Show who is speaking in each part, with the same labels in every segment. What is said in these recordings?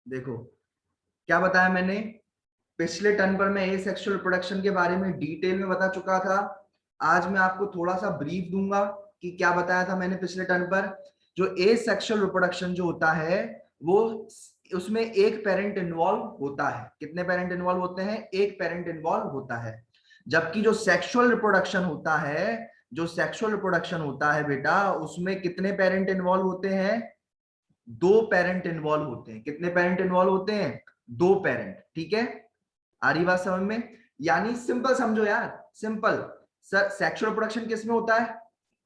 Speaker 1: देखो क्या बताया मैंने, पिछले टर्न पर मैं ए सेक्सुअल रिप्रोडक्शन के बारे में डिटेल में बता चुका था। आज मैं आपको थोड़ा सा ब्रीफ दूंगा कि क्या बताया था मैंने पिछले टर्न पर। जो ए सेक्सुअल रिप्रोडक्शन जो होता है वो, उसमें एक पेरेंट इन्वॉल्व होता है। कितने पेरेंट इन्वॉल्व होते हैं? एक पेरेंट इन्वॉल्व होता है। जबकि जो सेक्सुअल रिप्रोडक्शन होता है, जो सेक्सुअल रिप्रोडक्शन होता है बेटा, उसमें कितने पेरेंट इन्वॉल्व होते हैं? दो पेरेंट इन्वॉल्व होते हैं। कितने पेरेंट इन्वॉल्व होते हैं? दो पेरेंट। ठीक है, आ रही बात समझ में? यानी सिंपल समझो यार, सिंपल। सर सेक्सुअल रिप्रोडक्शन किस में होता है?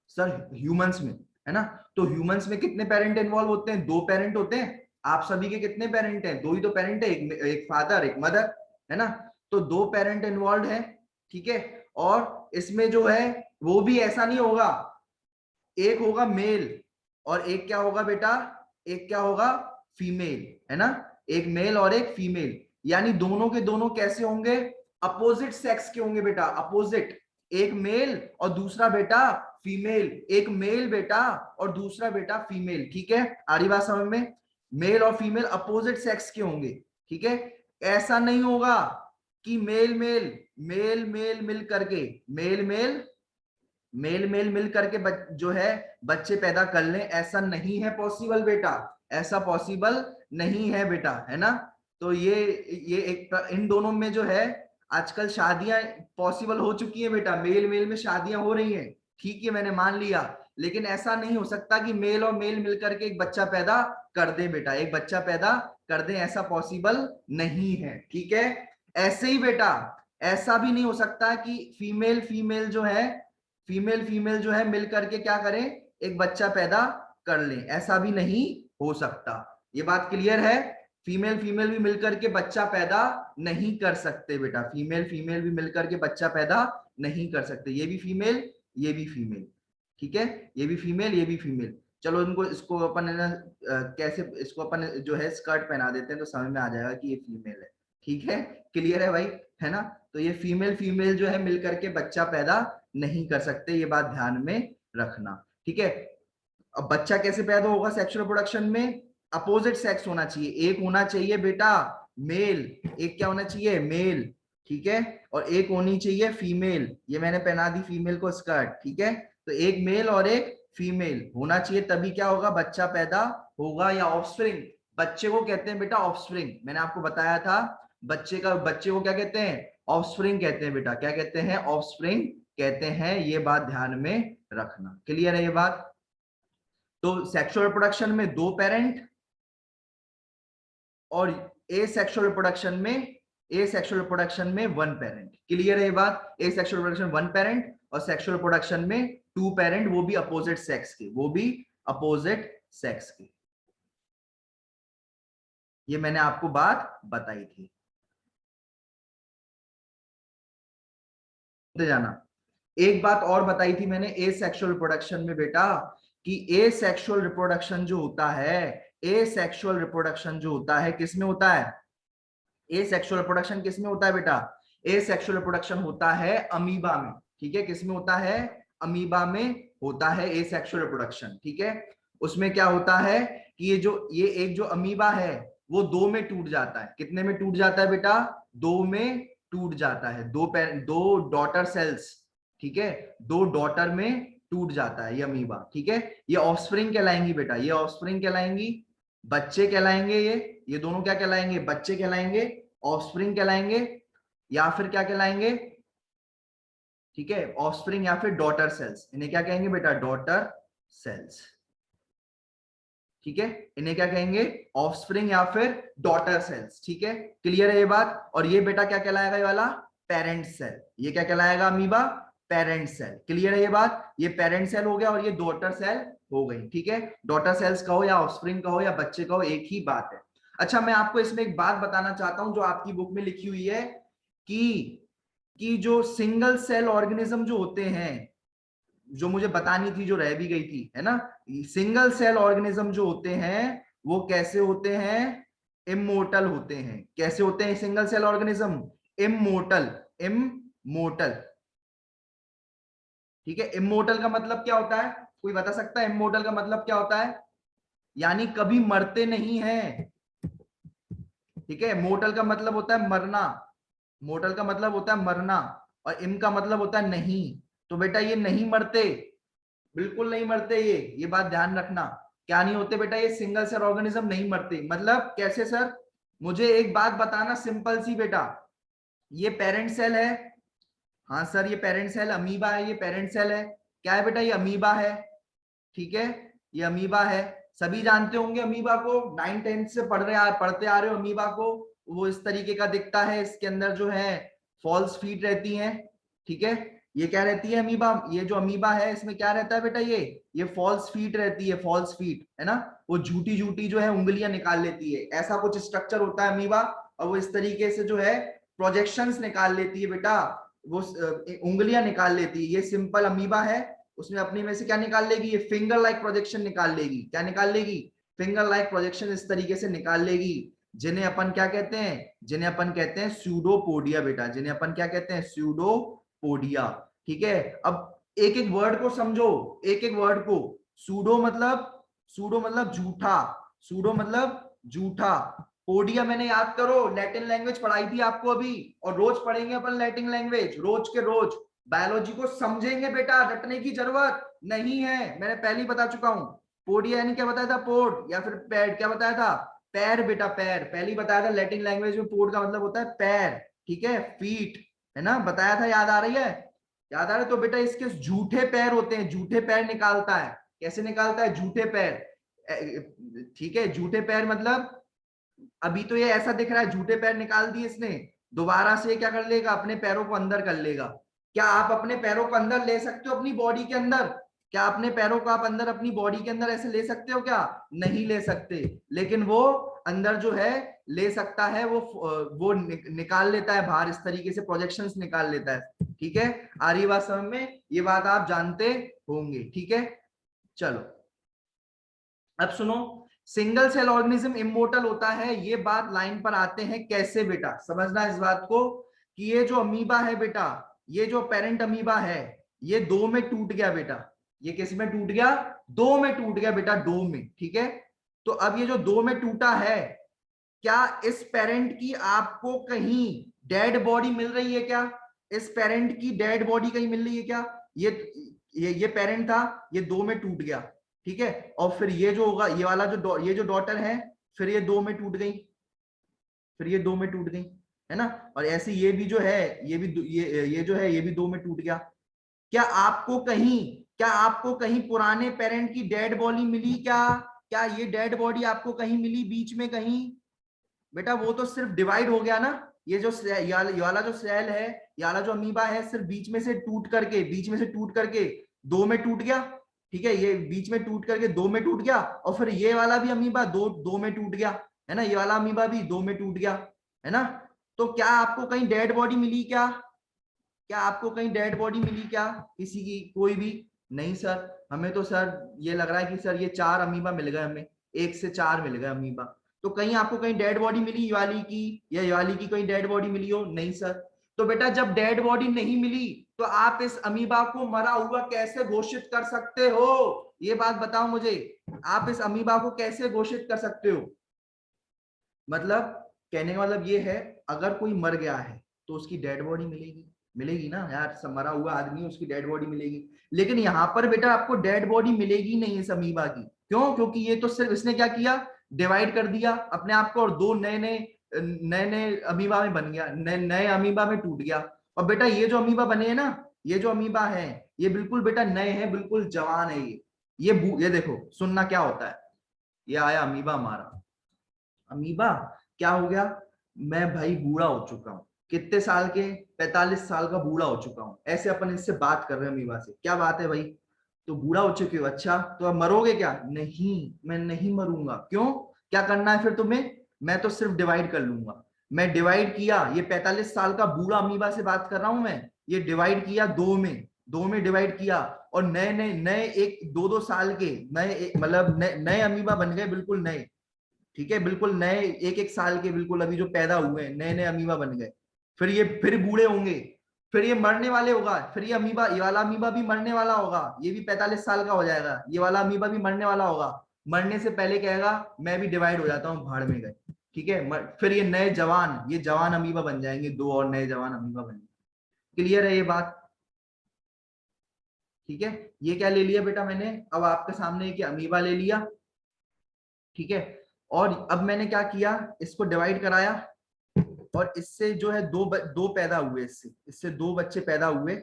Speaker 1: सर ह्यूमंस में, है ना? तो ह्यूमंस में कितने पेरेंट इन्वॉल्व होते हैं? दो पेरेंट होते हैं। आप सभी के कितने पेरेंट हैं? दो ही तो पेरेंट है, एक फादर एक मदर, है ना? तो दो पेरेंट इन्वॉल्व है। ठीक है, और इसमें जो है वो भी ऐसा नहीं होगा, एक होगा मेल और एक क्या होगा बेटा? एक क्या होगा? फीमेल, है ना? एक मेल और एक फीमेल। यानी दोनों के दोनों कैसे होंगे? अपोजिट सेक्स के होंगे बेटा, अपोजिट। एक मेल और दूसरा बेटा फीमेल, एक मेल बेटा और दूसरा बेटा फीमेल। ठीक है, आ रही बात समझ में? मेल और फीमेल अपोजिट सेक्स के होंगे। ठीक है, ऐसा नहीं होगा कि मेल मेल मेल मेल मिल करके, मेल मेल मेल मेल मिल करके जो है बच्चे पैदा कर लें, ऐसा नहीं है पॉसिबल बेटा, ऐसा पॉसिबल नहीं है बेटा, है ना? तो ये एक इन दोनों में जो है आजकल शादियां पॉसिबल हो चुकी हैं बेटा, मेल मेल में शादियां हो रही हैं। ठीक है, मैंने मान लिया, लेकिन ऐसा नहीं हो सकता कि मेल और मेल मिलकर के एक बच्चा पैदा कर दे बेटा, एक बच्चा पैदा कर दे, ऐसा पॉसिबल नहीं है। ठीक है, ऐसे ही बेटा ऐसा भी नहीं हो सकता कि फीमेल फीमेल जो है, फीमेल फीमेल जो है मिल करके क्या करें? एक बच्चा पैदा कर लें, ऐसा भी नहीं हो सकता। ये बात क्लियर है? फीमेल फीमेल भी मिलकर के बच्चा पैदा नहीं कर सकते बेटा, फीमेल फीमेल भी मिलकर के बच्चा पैदा नहीं कर सकते। ये भी फीमेल, ये भी फीमेल। ठीक है, ये भी फीमेल, ये भी फीमेल। चलो इनको, इसको अपन है ना, कैसे इसको अपन जो है स्कर्ट पहना देते हैं तो समझ में आ जाएगा कि ये फीमेल है। ठीक है, क्लियर है भाई, है ना? तो ये फीमेल फीमेल जो है मिलकर के बच्चा पैदा नहीं कर सकते, ये बात ध्यान में रखना। ठीक है, अब बच्चा कैसे पैदा होगा सेक्सुअल रिप्रोडक्शन में? अपोजिट सेक्स होना चाहिए, एक होना चाहिए बेटा मेल, एक क्या होना चाहिए? मेल। ठीक है, और एक होनी चाहिए फीमेल। ये मैंने पहना दी फीमेल को स्कर्ट। ठीक है, तो एक मेल और एक फीमेल होना चाहिए, तभी क्या होगा? बच्चा पैदा होगा, या ऑफस्प्रिंग। बच्चे को कहते हैं बेटा ऑफस्प्रिंग, मैंने आपको बताया था। बच्चे को क्या कहते हैं? ऑफस्प्रिंग कहते हैं बेटा। क्या कहते हैं? ऑफस्प्रिंग कहते हैं। ये बात ध्यान में रखना, क्लियर है ये बात? तो सेक्सुअल रिप्रोडक्शन में दो पेरेंट, और ए सेक्सुअल रिप्रोडक्शन में, ए सेक्सुअल रिप्रोडक्शन में वन पेरेंट। क्लियर है ये बात? ए सेक्सुअल रिप्रोडक्शन वन पेरेंट और सेक्सुअल रिप्रोडक्शन में टू पेरेंट, वो भी अपोजिट सेक्स के, वो भी अपोजिट सेक्स के। ये मैंने आपको बात बताई थी, जाना। एक बात और बताई थी मैंने ए सेक्सुअल रिप्रोडक्शन में बेटा, कि ए सेक्सुअल रिप्रोडक्शन जो होता है, ए सेक्सुअल रिप्रोडक्शन जो होता है किस में होता है? ए सेक्सुअल रिप्रोडक्शन किस में होता है बेटा? ए सेक्सुअल रिप्रोडक्शन होता है अमीबा में। ठीक है, किस में होता है? अमीबा में होता है ए सेक्सुअल रिप्रोडक्शन। ठीक है, उसमें क्या होता है कि ये एक जो अमीबा है वो दो में टूट जाता है। कितने में टूट जाता है बेटा? दो में टूट जाता है, दो डॉटर सेल्स। ठीक है, दो डॉटर में टूट जाता है ये अमीबा। ठीक है, ये ऑफस्प्रिंग कहलाएंगी बेटा, ये ऑफस्प्रिंग कहलाएंगी, बच्चे कहलाएंगे। ये दोनों क्या कहलाएंगे? बच्चे कहलाएंगे, ऑफस्प्रिंग कहलाएंगे, या फिर क्या कहलाएंगे? ठीक है, ऑफस्प्रिंग या फिर डॉटर सेल्स। इन्हें क्या कहेंगे बेटा? Daughter cells. ठीक है, इन्हें क्या कहेंगे? ऑफस्प्रिंग या फिर डॉटर सेल्स। ठीक है, क्लियर है ये बात? और ये बेटा क्या कहलाएगा? ये वाला पेरेंट सेल। ये क्या कहलाएगा? Amoeba parent cell. क्लियर है ये बात? ये पेरेंट सेल हो गया और ये डॉटर सेल हो गई। ठीक है, डॉटर सेल्स कहो या ऑफस्प्रिंग कहो या बच्चे कहो, एक ही बात है। अच्छा, मैं आपको इसमें एक बात बताना चाहता हूं जो आपकी बुक में लिखी हुई है, कि जो सिंगल सेल ऑर्गेनिज्म जो होते हैं, जो मुझे बतानी थी, जो रह भी गई थी, है ना? सिंगल सेल ऑर्गेनिज्म जो होते हैं वो कैसे होते हैं? इमोर्टल होते हैं। कैसे होते हैं single cell organism? Immortal, immortal. ठीक है, इमोर्टल का मतलब क्या होता है? कोई बता सकता है इमोर्टल का मतलब क्या होता है? यानी कभी मरते नहीं है, ठीक है, मोर्टल का मतलब होता है मरना, मोर्टल का मतलब होता है मरना, और इम का मतलब होता है नहीं। तो बेटा ये नहीं मरते, बिल्कुल नहीं मरते, ये बात ध्यान रखना। क्या नहीं होते बेटा, ये सिंगल सेल ऑर्गेनिज्म नहीं मरते। मतलब कैसे सर, मुझे एक बात बताना सिंपल सी बेटा, ये पेरेंट सेल है, हाँ सर ये पेरेंट सेल अमीबा है, ये पेरेंट सेल है, क्या है बेटा ये अमीबा है, ठीक है, ये अमीबा है। सभी जानते होंगे अमीबा को, 9th 10th से पढ़ते आ रहे हो अमीबा को। वो इस तरीके का दिखता है, इसके अंदर जो है फॉल्स फीट रहती हैं, ठीक है। ये क्या रहती है अमीबा, ये जो अमीबा है इसमें क्या रहता है बेटा, ये फॉल्स फीट रहती है, फॉल्स फीट है ना, वो झूठी झूठी जो है उंगलियां निकाल लेती है, ऐसा कुछ स्ट्रक्चर होता है अमीबा। और वो इस तरीके से जो है प्रोजेक्शंस निकाल लेती है बेटा, वो उंगलियां निकाल लेती है। ये सिंपल अमीबा है, उसमें अपनी में से क्या निकाल लेगी, ये फिंगर लाइक प्रोजेक्शन निकाल लेगी। क्या निकाल लेगी, फिंगर लाइक प्रोजेक्शन इस तरीके से निकाल लेगी, जिन्हें अपन क्या कहते हैं, जिन्हें अपन कहते हैं स्यूडोपोडिया बेटा, जिन्हें अपन क्या कहते हैं, स्यूडोपोडिया। ठीक है, अब एक एक वर्ड को समझो, एक एक वर्ड को। सूडो मतलब, सूडो मतलब झूठा, सूडो मतलब झूठा। पोडिया मैंने याद करो लैटिन लैंग्वेज पढ़ाई थी आपको अभी, और रोज पढ़ेंगे अपन लैटिन लैंग्वेज, रोज के रोज। बायोलॉजी को समझेंगे बेटा, रटने की जरूरत नहीं है, मैंने पहले ही बता चुका हूं। पोडिया यानी क्या बताया था, पोड, या फिर पैड, क्या बताया था, पैर बेटा, पैर, पहले ही बताया था लैटिन लैंग्वेज में पोड का मतलब होता है पैर, ठीक है, फीट, है ना, बताया था, याद आ रही है, याद आ रहा है। तो बेटा इसके झूठे पैर होते हैं, झूठे पैर निकालता है, कैसे निकालता है, झूठे पैर, ठीक है, झूठे पैर मतलब अभी तो ये ऐसा दिख रहा है, झूठे पैर निकाल दिए इसने, दोबारा से क्या कर लेगा, अपने पैरों को अंदर कर लेगा। क्या आप अपने पैरों को अंदर ले सकते हो अपनी बॉडी के अंदर, क्या अपने पैरों को आप अंदर अपनी बॉडी के अंदर ऐसे ले सकते हो, क्या नहीं ले सकते, लेकिन वो अंदर जो है ले सकता है, वो निकाल लेता है बाहर, इस तरीके से प्रोजेक्शंस निकाल लेता है, ठीक है। आ रही बात समझ में, ये बात आप जानते होंगे, ठीक है। चलो अब सुनो, सिंगल सेल ऑर्गेनिज्म इमोर्टल होता है, ये बात लाइन पर आते हैं कैसे बेटा, समझना इस बात को, कि ये जो अमीबा है बेटा, ये जो पेरेंट अमीबा है, ये दो में टूट गया बेटा, ये किस में टूट गया, दो में टूट गया बेटा, दो में, ठीक है। तो अब ये जो दो में टूटा है, क्या इस पेरेंट की आपको कहीं डेड बॉडी मिल रही है क्या, इस पेरेंट की डेड बॉडी कहीं मिल रही है क्या, ये पेरेंट था, ये दो में टूट गया, ठीक है, और फिर ये जो होगा, ये वाला जो ये जो डॉटर है, फिर ये दो में टूट गई, फिर ये दो में टूट गई, है ना, और ऐसे ये भी जो है, ये भी ये जो है ये भी दो में टूट गया। क्या आपको कहीं, क्या आपको कहीं पुराने पेरेंट की डेड बॉडी मिली क्या, क्या ये डेड बॉडी आपको कहीं मिली बीच में कहीं, बेटा वो तो सिर्फ डिवाइड हो गया ना, ये जो ये वाला जो सेल है, ये वाला जो अमीबा है, सिर्फ बीच में से टूट करके, बीच में से टूट करके दो में टूट गया, ठीक है, ये बीच में टूट करके दो में टूट गया, और फिर ये वाला भी अमीबा दो दो में टूट गया, है ना, ये वाला अमीबा भी दो में टूट गया, है ना। तो क्या आपको कहीं डेड बॉडी मिली क्या, क्या आपको कहीं डेड बॉडी मिली क्या, किसी की, कोई भी नहीं सर, हमें तो सर ये लग रहा है कि सर ये चार अमीबा मिल गए हमें, एक से चार मिल गए अमीबा। तो कहीं आपको कहीं डेड बॉडी मिली युवाली की, या युवाली की कहीं डेड बॉडी मिली हो, नहीं सर। तो बेटा जब डेड बॉडी नहीं मिली, तो आप इस अमीबा को मरा हुआ कैसे घोषित कर सकते हो, ये बात बताओ मुझे, आप इस अमीबा को कैसे घोषित कर सकते हो। मतलब कहने का मतलब ये है, अगर कोई मर गया है तो उसकी डेड बॉडी मिलेगी, मिलेगी ना यार, सब मरा हुआ आदमी, उसकी डेड बॉडी मिलेगी। लेकिन यहाँ पर बेटा आपको डेड बॉडी मिलेगी नहीं इस अमीबा की, क्यों, क्योंकि ये तो सिर्फ इसने क्या किया, डिवाइड कर दिया अपने आप को, और दो नए नए नए नए अमीबा में बन गया, नए नए अमीबा में टूट गया। और बेटा ये जो अमीबा बने हैं ना, ये जो अमीबा है, ये बिल्कुल बेटा नए हैं, बिल्कुल जवान है ये देखो सुनना क्या होता है। ये आया अमीबा हमारा, अमीबा क्या हो गया, मैं भाई बूढ़ा हो चुका हूँ, कितने साल के, 45 साल का बूढ़ा हो चुका हूँ, ऐसे अपन इससे बात कर रहे हैं अमीबा से, क्या बात है भाई, तो बूढ़ा हो चुके हो, अच्छा तो अब मरोगे क्या, नहीं मैं नहीं मरूंगा, क्यों, क्या करना है फिर तुम्हें, मैं तो सिर्फ डिवाइड कर लूंगा, मैं डिवाइड किया, ये 45 साल का बूढ़ा अमीबा से बात कर रहा हूं मैं, ये डिवाइड किया दो में डिवाइड किया, और नए नए नए एक दो दो साल के नए, मतलब नए अमीबा बन गए, बिल्कुल नए, ठीक है, बिल्कुल नए, एक एक साल के, बिल्कुल अभी जो पैदा हुए हैं, नए नए अमीबा बन गए, फिर ये फिर बूढ़े होंगे, फिर ये मरने वाले होगा, फिर ये अमीबा, ये वाला अमीबा भी मरने वाला होगा, ये भी 45 साल का हो जाएगा, ये वाला अमीबा भी मरने वाला होगा, मरने से पहले कहेगा मैं भी डिवाइड हो जाता हूँ, भाड़ में गए, ठीक है, फिर ये नए जवान, ये जवान अमीबा बन जाएंगे, 2 और नए जवान अमीबा बन जाएंगे। क्लियर है ये बात? ठीक है, ये क्या ले लिया बेटा मैंने, अब आपके सामने एक अमीबा ले लिया, ठीक है, और अब मैंने क्या किया, इसको डिवाइड कराया, और इससे जो है दो पैदा हुए, इससे 2 बच्चे पैदा हुए।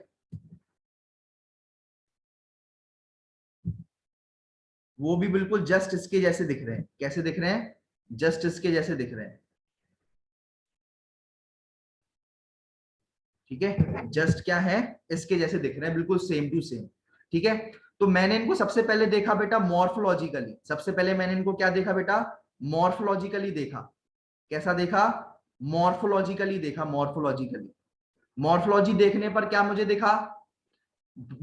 Speaker 1: वो भी बिल्कुल जस्ट इसके जैसे दिख रहे हैं। कैसे दिख रहे हैं? जस्ट इसके जैसे दिख रहे हैं। ठीक है, जस्ट क्या है, इसके जैसे दिख रहे हैं, बिल्कुल सेम टू सेम। ठीक है, तो मैंने इनको सबसे पहले देखा बेटा मॉर्फोलॉजिकली। सबसे पहले मैंने इनको क्या देखा बेटा? मॉर्फोलॉजिकली देखा। कैसा देखा? मॉर्फोलॉजिकली देखा, मॉर्फोलॉजिकली। मॉर्फोलॉजी देखने पर क्या मुझे दिखा?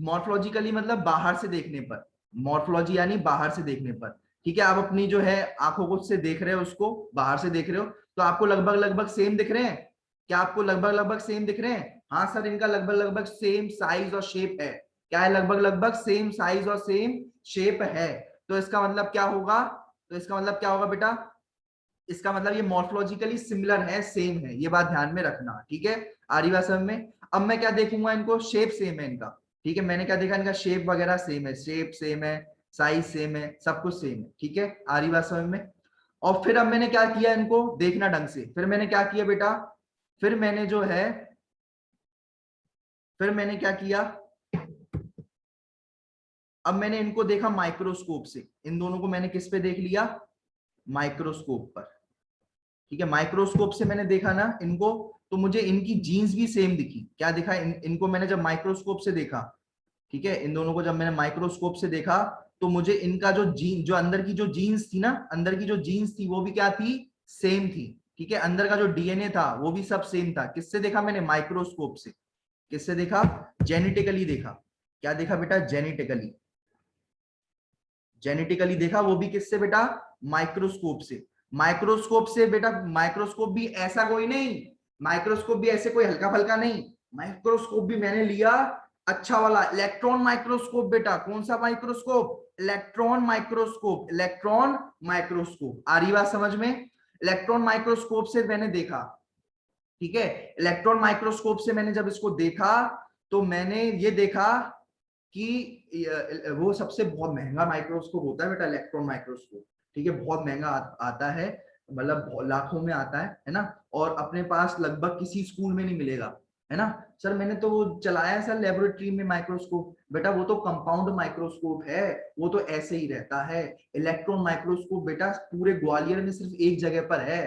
Speaker 1: मॉर्फोलॉजिकली मतलब बाहर से देखने पर, मॉर्फोलॉजी यानी बाहर से देखने पर। ठीक है, आप अपनी जो है आंखों को से देख रहे हो, उसको बाहर से देख रहे हो, तो आपको लगभग लगभग सेम दिख रहे हैं। क्या आपको लगभग लगभग सेम दिख रहे हैं? हाँ सर, इनका लगभग लगभग सेम साइज और शेप है। क्या है? लगभग लगभग सेम साइज और सेम शेप है। तो इसका मतलब क्या होगा? तो इसका मतलब क्या होगा बेटा? इसका मतलब ये मॉर्फोलॉजिकली सिमिलर है, सेम है, ये बात ध्यान में रखना। ठीक है, आ रही बात समझ में? अब मैं क्या देखूंगा, इनको शेप सेम है इनका। ठीक है, मैंने क्या देखा, इनका शेप वगैरह सेम है, शेप सेम है, साइज सेम है, सब कुछ सेम है। ठीक है, आ रही बात समझ में? और फिर अब मैंने क्या किया, इनको देखना ढंग से, फिर मैंने क्या किया बेटा, फिर मैंने जो है, फिर मैंने क्या किया, अब मैंने इनको देखा माइक्रोस्कोप से। इन दोनों को मैंने किस पे देख लिया? माइक्रोस्कोप पर। ठीक है, माइक्रोस्कोप से मैंने देखा ना इनको, तो मुझे इनकी जीन्स भी सेम दिखी। क्या दिखा? इनको मैंने जब माइक्रोस्कोप से देखा, ठीक है, इन दोनों को जब मैंने माइक्रोस्कोप से देखा, तो मुझे इनका जो जीन, जो अंदर की जो जीन्स थी ना, अंदर की जो जीन्स थी वो भी क्या थी? सेम थी। ठीक है, अंदर का जो डीएनए था वो भी सब सेम था। किससे देखा मैंने? माइक्रोस्कोप से। किससे देखा? जेनेटिकली देखा। क्या देखा बेटा? जेनेटिकली। जेनेटिकली देखा, वो भी किससे बेटा? माइक्रोस्कोप से। माइक्रोस्कोप से बेटा, माइक्रोस्कोप भी ऐसा कोई नहीं, माइक्रोस्कोप भी ऐसे कोई हल्का फल्का नहीं, माइक्रोस्कोप भी मैंने लिया अच्छा वाला, इलेक्ट्रॉन माइक्रोस्कोप बेटा। कौन सा microscope? Electron microscope, electron microscope. आ रही बात समझ में? इलेक्ट्रॉन माइक्रोस्कोप से मैंने देखा। ठीक है, इलेक्ट्रॉन माइक्रोस्कोप से मैंने जब इसको देखा, तो मैंने ये देखा कि वो सबसे बहुत महंगा माइक्रोस्कोप होता है बेटा, इलेक्ट्रॉन माइक्रोस्कोप। ठीक है, बहुत महंगा आता है, मतलब लाखों में आता है ना, और अपने पास लगभग किसी स्कूल में नहीं मिलेगा, है ना। सर मैंने तो वो चलाया सर लेबोरेटरी में माइक्रोस्कोप। बेटा वो तो कंपाउंड माइक्रोस्कोप है, वो तो ऐसे ही रहता है। इलेक्ट्रॉन माइक्रोस्कोप बेटा पूरे ग्वालियर में सिर्फ एक जगह पर है।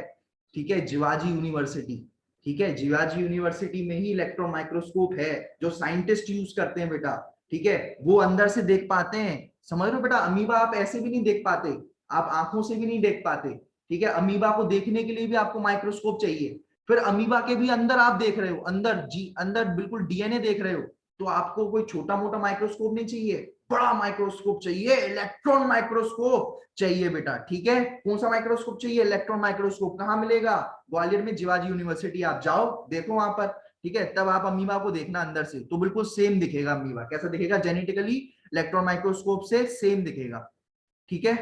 Speaker 1: ठीक है, जिवाजी यूनिवर्सिटी। ठीक है, जिवाजी यूनिवर्सिटी में ही इलेक्ट्रॉन माइक्रोस्कोप है, जो साइंटिस्ट यूज करते हैं बेटा। ठीक है, वो अंदर से देख पाते हैं। समझ लो बेटा, अमीबा आप ऐसे भी नहीं देख पाते, आप आंखों से भी नहीं देख पाते। ठीक है, अमीबा को देखने के लिए भी आपको माइक्रोस्कोप चाहिए। फिर अमीबा के भी अंदर आप देख रहे हो, अंदर अंदर बिल्कुल डीएनए देख रहे हो, तो आपको कोई छोटा मोटा माइक्रोस्कोप नहीं चाहिए, बड़ा माइक्रोस्कोप चाहिए, इलेक्ट्रॉन माइक्रोस्कोप चाहिए बेटा। ठीक है, कौन सा माइक्रोस्कोप चाहिए? Electron microscope. कहाँ मिलेगा? ग्वालियर में जिवाजी यूनिवर्सिटी, आप जाओ देखो वहां पर। ठीक है, तब आप अमीबा को देखना अंदर से, तो बिल्कुल सेम दिखेगा अमीबा। कैसा दिखेगा? जेनेटिकली इलेक्ट्रॉन माइक्रोस्कोप से सेम दिखेगा। ठीक है,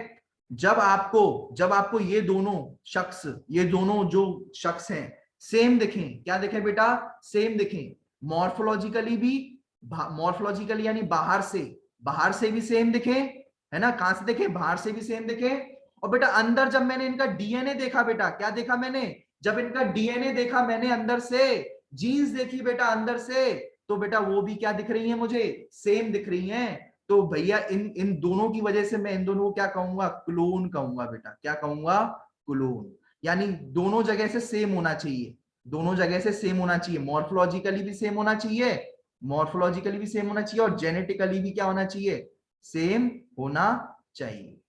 Speaker 1: जब आपको ये दोनों जो शख्स हैं सेम दिखें, क्या दिखे बेटा? सेम दिखें, मॉर्फोलॉजिकली भी, मॉर्फोलॉजिकली यानी बाहर से भी सेम दिखे, है ना। कहां से दिखे? बाहर से भी सेम दिखे। और बेटा अंदर जब मैंने इनका डीएनए देखा बेटा, क्या देखा मैंने? जब इनका डीएनए देखा मैंने अंदर से, जीन्स देखी बेटा अंदर से, तो बेटा वो भी क्या दिख रही है मुझे? सेम दिख रही हैं। तो भैया इन इन दोनों की वजह से मैं इन दोनों को क्या कहूंगा? क्लोन कहूंगा बेटा। क्या कहूंगा? क्लोन। यानी दोनों जगह से सेम होना चाहिए, दोनों जगह से सेम होना चाहिए, मॉर्फोलॉजिकली भी सेम होना चाहिए, मॉर्फोलॉजिकली भी सेम होना चाहिए, और जेनेटिकली भी क्या होना चाहिए? सेम होना चाहिए।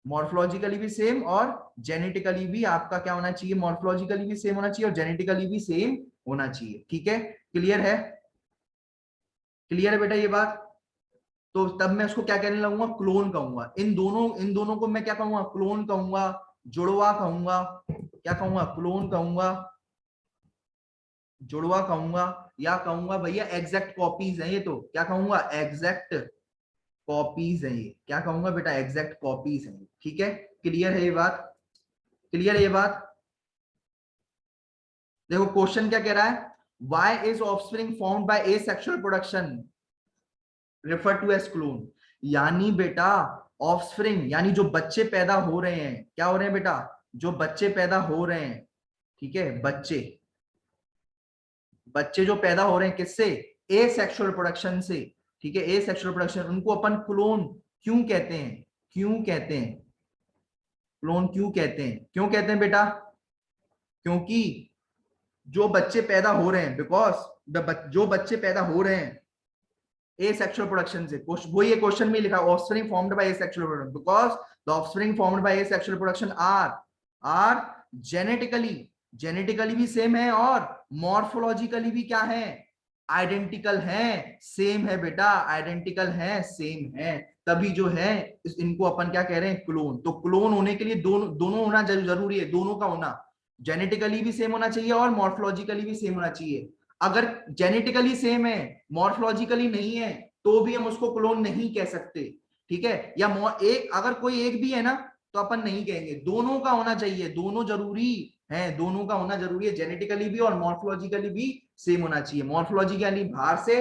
Speaker 1: मॉर्फोलॉजिकली भी सेम और जेनेटिकली भी आपका क्या होना चाहिए? मॉर्फोलॉजिकली भी सेम होना चाहिए और जेनेटिकली भी सेम होना चाहिए। ठीक है, क्लियर है? क्लियर है बेटा ये बात? तो तब मैं उसको क्या कहने लगूंगा? क्लोन कहूंगा। इन दोनों को मैं क्या कहूंगा? क्लोन कहूंगा, जुड़वा कहूंगा। क्या कहूंगा? क्लोन कहूंगा, जुड़वा कहूंगा, या कहूंगा भैया एग्जैक्ट कॉपीज हैं ये। तो क्या कहूंगा? एग्जैक्ट कॉपीज है ये, क्या कहूंगा बेटा, एग्जैक्ट कॉपीज है। ठीक है, क्लियर है ये बात, क्लियर है ये बात। देखो क्वेश्चन क्या कह रहा है, why is offspring formed by asexual production refer to as clone. यानी बेटा ऑफस्प्रिंग यानी जो बच्चे पैदा हो रहे हैं, क्या हो रहे हैं बेटा, जो बच्चे पैदा हो रहे हैं, ठीक है, बच्चे बच्चे जो पैदा हो रहे हैं किससे, एसेक्सुअल प्रोडक्शन से, ठीक है, एसेक्सुअल प्रोडक्शन, उनको अपन क्लोन क्यों कहते हैं, क्यों कहते हैं, क्लोन क्यों कहते हैं, क्यों कहते हैं बेटा, क्योंकि जो बच्चे पैदा हो रहे हैं, बिकॉज जो बच्चे पैदा हो रहे हैं asexual प्रोडक्शन से, वो ये क्वेश्चन में लिखा, offspring formed by asexual production, because the offspring formed by asexual production are genetically भी सेम है और मॉर्फोलॉजिकली भी क्या है, आइडेंटिकल है, सेम है बेटा, आइडेंटिकल है, सेम है, तभी जो है इनको अपन क्या कह रहे हैं, क्लोन। तो क्लोन होने के लिए दोनों होना जरूरी है, दोनों का होना, जेनेटिकली भी सेम होना चाहिए और मॉर्फोलॉजिकली भी सेम होना चाहिए। अगर जेनेटिकली सेम है, मॉर्फोलॉजिकली नहीं है, तो भी हम उसको क्लोन नहीं कह सकते, ठीक है, या एक अगर कोई एक भी है ना तो अपन नहीं कहेंगे, दोनों का होना चाहिए, दोनों जरूरी है, दोनों का होना जरूरी है, जेनेटिकली भी और मॉर्फोलॉजिकली भी सेम होना चाहिए। मॉर्फोलॉजिकली यानी बाहर से,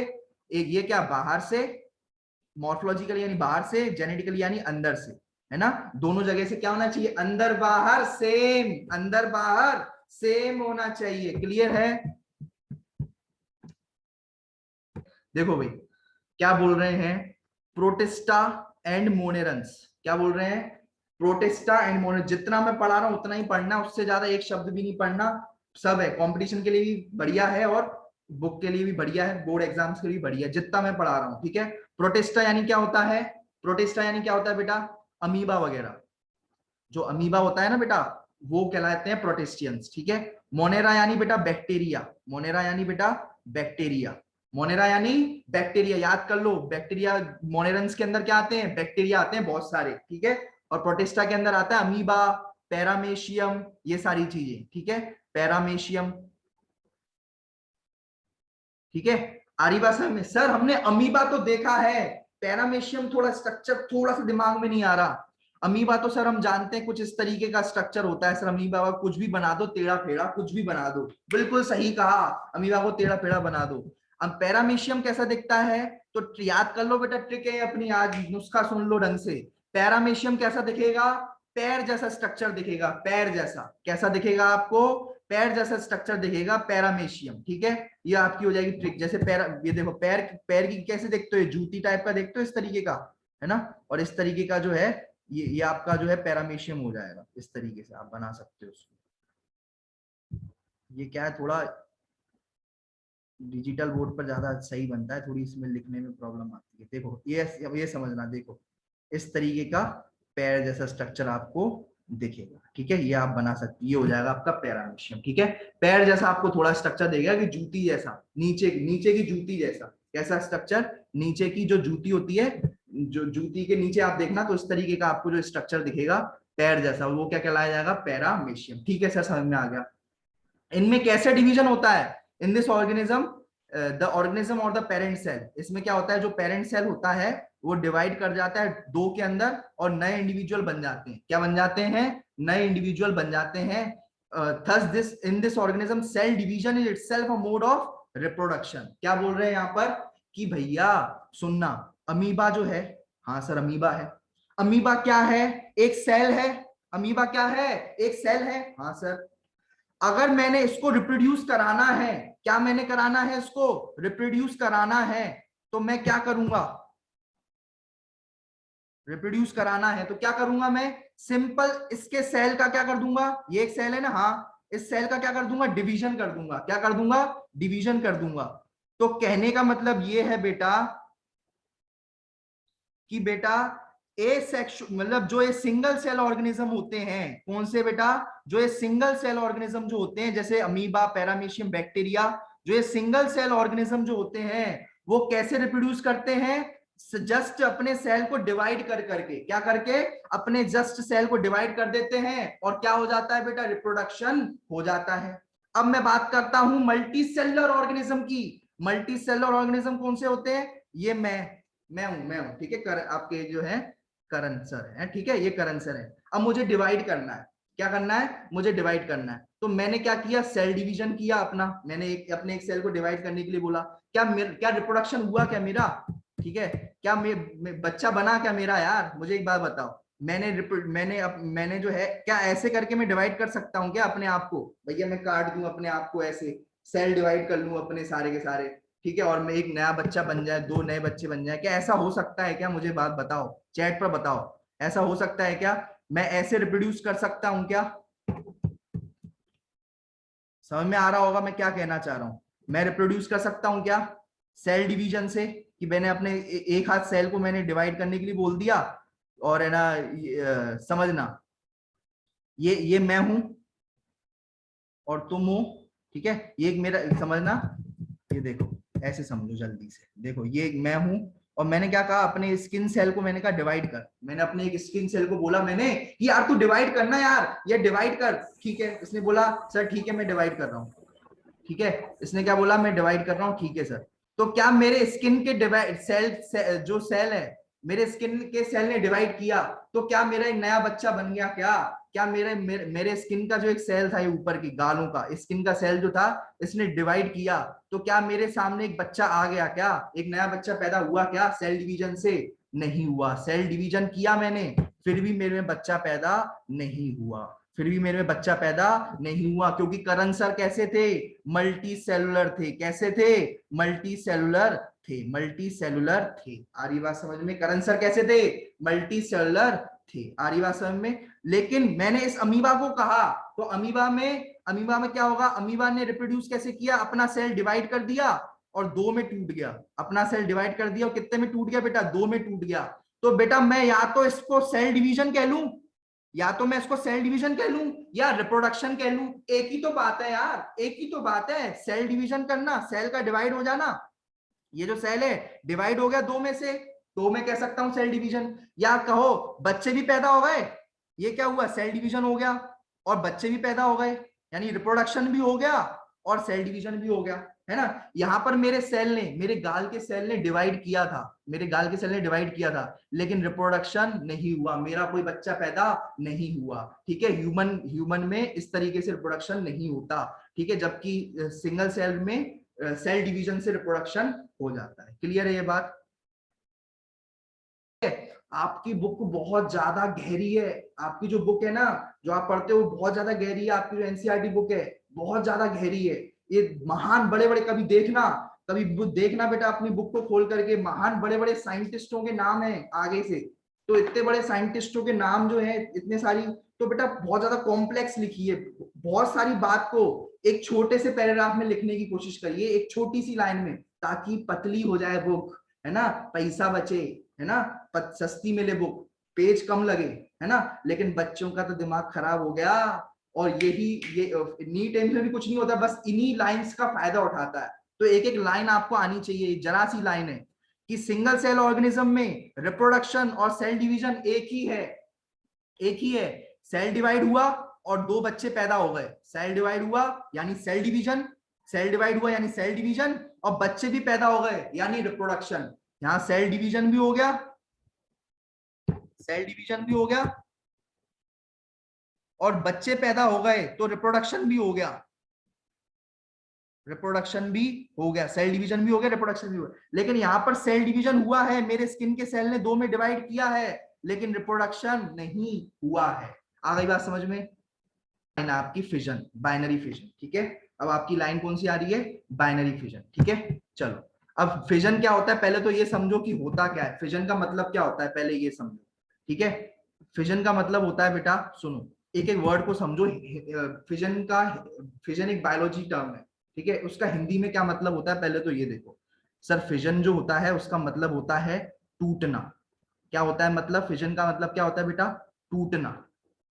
Speaker 1: एक ये क्या बाहर से, मॉर्फोलॉजिकली यानी बाहर से, जेनेटिकली यानी अंदर से, है ना, दोनों जगह से क्या होना चाहिए, अंदर बाहर सेम, अंदर बाहर सेम होना चाहिए। क्लियर है, देखो भाई क्या बोल रहे हैं, प्रोटिस्टा एंड मोनेरंस, क्या बोल रहे हैं, प्रोटिस्टा एंड मोनेरंस, जितना मैं पढ़ा रहा हूं उतना ही पढ़ना, उससे ज्यादा एक शब्द भी नहीं पढ़ना, सब है, कंपटीशन के लिए भी बढ़िया है और बुक के लिए भी बढ़िया है, बोर्ड एग्जाम्स के लिए भी बढ़िया, जितना मैं पढ़ा रहा हूँ, ठीक है। प्रोटिस्टा यानी क्या होता है, प्रोटिस्टा यानी क्या होता है बेटा, अमीबा वगैरह, जो अमीबा होता है ना बेटा, वो कहलाते हैं प्रोटिस्टियंस, ठीक है। मोनेरा यानी बेटा बैक्टीरिया, मोनेरा यानी बेटा बैक्टीरिया, मोनेरा यानी बैक्टीरिया, याद कर लो, बैक्टीरिया मोनेरंस के अंदर क्या आते हैं, बैक्टीरिया आते हैं बहुत सारे, ठीक है, और प्रोटिस्टा के अंदर आता है अमीबा, पैरामेशियम, ये सारी चीजें, ठीक है, पैरामेशियम, ठीक है। आरीबा सर में, सर हमने अमीबा तो देखा है, पैरामेशियम थोड़ा स्ट्रक्चर थोड़ा सा दिमाग में नहीं आ रहा, अमीबा तो सर हम जानते हैं कुछ इस तरीके का स्ट्रक्चर होता है सर, अमीबा का कुछ भी बना दो, टेढ़ा फेड़ा कुछ भी बना दो, बिल्कुल सही कहा, अमीबा को टेढ़ा फेड़ा बना दो। अब पैरामीशियम कैसा दिखता है, तो याद कर लो बेटा, ट्रिक है अपनी, आज नुस्खा सुन लो ढंग से, पैरामीशियम कैसा दिखेगा, पैर जैसा स्ट्रक्चर दिखेगा, पैर जैसा, कैसा दिखेगा आपको, पैर जैसा स्ट्रक्चर दिखेगा पैरामीशियम, ठीक है, ये आपकी हो जाएगी ट्रिक। जैसे पैर, ये देखो पैर, पैर की कैसे देखते हो, जूती टाइप का देखते हो, इस तरीके का, है ना, और इस तरीके का जो है ये आपका जो है पैरामीशियम हो जाएगा, इस तरीके से आप बना सकते हो उसको। ये क्या है, थोड़ा डिजिटल बोर्ड पर ज्यादा सही बनता है, थोड़ी इसमें लिखने में प्रॉब्लम आती है। देखो ये समझना, देखो इस तरीके का पैर जैसा स्ट्रक्चर आपको दिखेगा, ठीक है, ये आप बना सकते, ये हो जाएगा आपका पैरामीशियम, ठीक है। पैर जैसा आपको थोड़ा स्ट्रक्चर देगा कि जूती जैसा, नीचे नीचे की जूती जैसा, कैसा स्ट्रक्चर, नीचे की जो जूती होती है, जो जूती के नीचे आप देखना, तो इस तरीके का आपको जो स्ट्रक्चर दिखेगा पैर जैसा, वो क्या कहलाया जाएगा, पैरामीशियम, ठीक है सर, समझ में आ गया। इनमें कैसे डिवीजन होता है, इन दिस ऑर्गेनिज्म, द ऑर्गेनिज्म और द पेरेंट सेल, इसमें क्या होता है, जो पेरेंट सेल होता है वो डिवाइड कर जाता है दो के अंदर और नए इंडिविजुअल बन जाते हैं, क्या बन जाते हैं, नए इंडिविजुअल बन जाते हैं। Thus this in this organism cell division is itself a mode of reproduction, क्या बोल रहे हैं यहाँ पर कि भैया सुनना, अमीबा जो है, हाँ सर अमीबा है, अमीबा क्या है, एक सेल है, अमीबा क्या है, एक सेल है, हाँ सर, अगर मैंने इसको रिप्रोड्यूस कराना है, क्या मैंने कराना है, इसको रिप्रोड्यूस कराना है, तो मैं क्या करूंगा, रिप्रोड्यूस कराना है तो क्या करूंगा मैं, सिंपल इसके सेल का क्या कर दूंगा, ये एक सेल है ना, हाँ, इस सेल का क्या कर दूंगा, डिवीजन कर दूंगा, क्या कर दूंगा, डिवीजन कर दूंगा। तो कहने का मतलब ये है बेटा कि बेटा ए सेक्शुअल, मतलब जो ये सिंगल सेल ऑर्गेनिज्म होते हैं, कौन से बेटा, जो ये सिंगल सेल ऑर्गेनिज्म जो होते हैं, जैसे अमीबा, पैरामीशियम, बैक्टीरिया, जो ये सिंगल सेल ऑर्गेनिज्म जो होते हैं वो कैसे रिप्रोड्यूस करते हैं, जस्ट अपने सेल को डिवाइड कर करके, क्या करके, अपने जस्ट सेल को डिवाइड कर देते हैं और क्या हो जाता है बेटा, रिप्रोडक्शन हो जाता है। अब मैं बात करता हूं मल्टी सेलुलर ऑर्गेनिज्म की, मल्टी सेलुलर ऑर्गेनिज्म कौन से होते हैं, ये मैं, मैं हूं, ठीक है। आपके जो है करण सर है, ठीक है, ये करण सर है। अब मुझे डिवाइड करना है, क्या करना है, मुझे डिवाइड करना है। तो मैंने क्या किया, सेल डिवीजन किया अपना, मैंने अपने एक सेल को डिवाइड करने के लिए बोला। क्या रिप्रोडक्शन हुआ क्या मेरा, ठीक है, क्या बच्चा बना क्या मेरा, यार मुझे एक बात बताओ। मैंने जो है, क्या ऐसे करके मैं डिवाइड कर सकता हूँ क्या अपने आप को, भैया मैं काट दूं अपने आप को ऐसे, सेल डिवाइड कर लूं अपने सारे के सारे, ठीक है, और मैं एक नया बच्चा बन जाए, दो नए बच्चे बन जाए, क्या ऐसा हो सकता है क्या, मुझे बात बताओ, चैट पर बताओ, ऐसा हो सकता है क्या, मैं ऐसे रिप्रोड्यूस कर सकता हूं क्या। समझ में आ रहा होगा मैं क्या कहना चाह रहा हूं, मैं रिप्रोड्यूस कर सकता हूं क्या सेल डिवीजन से, कि मैंने अपने एक हाथ सेल को मैंने डिवाइड करने के लिए बोल दिया, और है ना समझना, ये मैं हूं और तुम हो, ठीक है, ये एक मेरा, समझना, ये देखो, ऐसे समझो जल्दी से, देखो ये मैं हूं, और मैंने क्या कहा, अपने स्किन सेल को मैंने कहा डिवाइड कर, मैंने अपने एक स्किन सेल को बोला मैंने कि यार तू डिवाइड करना यार, ये डिवाइड कर, ठीक है, इसने बोला सर ठीक है मैं डिवाइड कर रहा हूँ, ठीक है, इसने क्या बोला, मैं डिवाइड कर रहा हूँ, ठीक है सर। तो क्या मेरे स्किन के डिवाइड जो सेल है, मेरे स्किन के सेल ने डिवाइड किया, तो क्या मेरा एक नया बच्चा बन गया क्या, क्या मेरे स्किन का जो एक सेल था, ये ऊपर की गालों का स्किन का सेल जो था, इसने डिवाइड किया, तो क्या मेरे सामने एक बच्चा आ गया क्या, एक नया बच्चा पैदा हुआ क्या सेल डिवीजन से, नहीं हुआ। सेल डिवीजन किया मैंने, फिर भी मेरे में बच्चा पैदा नहीं हुआ, फिर भी मेरे में बच्चा पैदा नहीं हुआ, क्योंकि करण सर कैसे थे, मल्टी सेलुलर थे, कैसे थे, मल्टी सेलुलर थे, मल्टी सेलुलर थे। आ रही बात समझ में, करण सर कैसे थे, मल्टी सेलुलर थे, आ रही बात समझ में। लेकिन मैंने इस अमीबा को कहा, तो अमीबा में क्या होगा, अमीबा ने रिप्रोड्यूस कैसे किया, अपना सेल डिवाइड कर दिया और दो में टूट गया, अपना सेल डिवाइड कर दिया और कितने में टूट गया बेटा, दो में टूट गया। तो बेटा मैं या तो इसको सेल डिवीजन कह लूं, या तो मैं इसको सेल डिवीजन कह लूं या रिप्रोडक्शन कह लूं, एक ही तो बात है यार, एक ही तो बात है, सेल डिवीजन करना, सेल का डिवाइड हो जाना, ये जो सेल है डिवाइड हो गया दो में से, तो मैं कह सकता हूं सेल डिवीजन। या कहो बच्चे भी पैदा हो गए, ये क्या हुआ, सेल डिवीजन हो गया, और बच्चे भी पैदा हो गए, यानी रिप्रोडक्शन भी हो गया और सेल डिवीजन भी हो गया, है ना। यहां पर मेरे सेल ने, मेरे गाल के सेल ने डिवाइड किया था, मेरे गाल के सेल ने डिवाइड किया था, लेकिन रिप्रोडक्शन नहीं हुआ, मेरा कोई बच्चा पैदा नहीं हुआ, ठीक है। ह्यूमन में इस तरीके से रिप्रोडक्शन नहीं होता, ठीक है, जबकि सिंगल सेल में सेल डिवीजन से रिप्रोडक्शन हो जाता है। क्लियर है ये बात। आपकी बुक बहुत ज्यादा गहरी है, आपकी जो बुक है ना, जो आप पढ़ते हो बहुत ज्यादा गहरी है, आपकी जो एनसीईआरटी बुक है बहुत ज्यादा गहरी है। ये महान बड़े बड़े, कभी देखना, कभी देखना बेटा अपनी बुक को खोल करके, महान बड़े बड़े साइंटिस्टों के नाम है आगे से, तो इतने बड़े साइंटिस्टों के नाम जो है इतने सारी, तो बेटा बहुत ज्यादा कॉम्प्लेक्स लिखी है, बहुत सारी बात को एक छोटे से पैराग्राफ में लिखने की कोशिश करिए, एक छोटी सी लाइन में, ताकि पतली हो जाए बुक, है ना, पैसा बचे, है ना, सस्ती मिले बुक, पेज कम लगे, है ना। लेकिन बच्चों का तो दिमाग खराब हो गया, और यही ये नीट एम्स में भी कुछ नहीं होता, बस इन्हीं लाइंस का फायदा उठाता है। तो एक एक लाइन आपको आनी चाहिए, जरा सी लाइन है कि सिंगल सेल ऑर्गेनिज्म में रिप्रोडक्शन और सेल डिवीजन एक ही है, एक ही है। सेल डिवाइड हुआ और दो बच्चे पैदा हो गए, सेल डिवाइड हुआ यानी सेल डिवीजन, सेल डिवाइड हुआ यानी सेल डिवीजन, और बच्चे भी पैदा हो गए यानी रिप्रोडक्शन। यहां सेल डिवीजन भी हो गया, सेल डिवीजन भी हो गया, और बच्चे पैदा हो गए तो रिप्रोडक्शन भी हो गया, रिप्रोडक्शन भी हो गया, सेल डिवीजन भी हो गया, रिप्रोडक्शन भी हो गया। लेकिन यहां पर सेल डिवीजन हुआ है, मेरे स्किन के सेल ने दो में डिवाइड किया है, लेकिन रिप्रोडक्शन नहीं हुआ है। आ गई बात समझ में। लाइन आपकी फिजन, बाइनरी फिजन, ठीक है। अब आपकी लाइन कौन सी आ रही है, बाइनरी फिजन, ठीक है। चलो अब फिजन क्या होता है, पहले तो ये समझो कि होता क्या है, फिजन का मतलब क्या होता है, पहले ये समझो, ठीक है। फिजन का मतलब होता है बेटा, सुनो एक एक वर्ड को समझो। फिजन का, फिजन एक बायोलॉजी टर्म है, ठीक है, उसका हिंदी में क्या मतलब होता है, पहले तो ये देखो सर। फिजन जो होता है उसका मतलब होता है टूटना। क्या होता है मतलब, फिजन का मतलब क्या होता है बेटा, टूटना।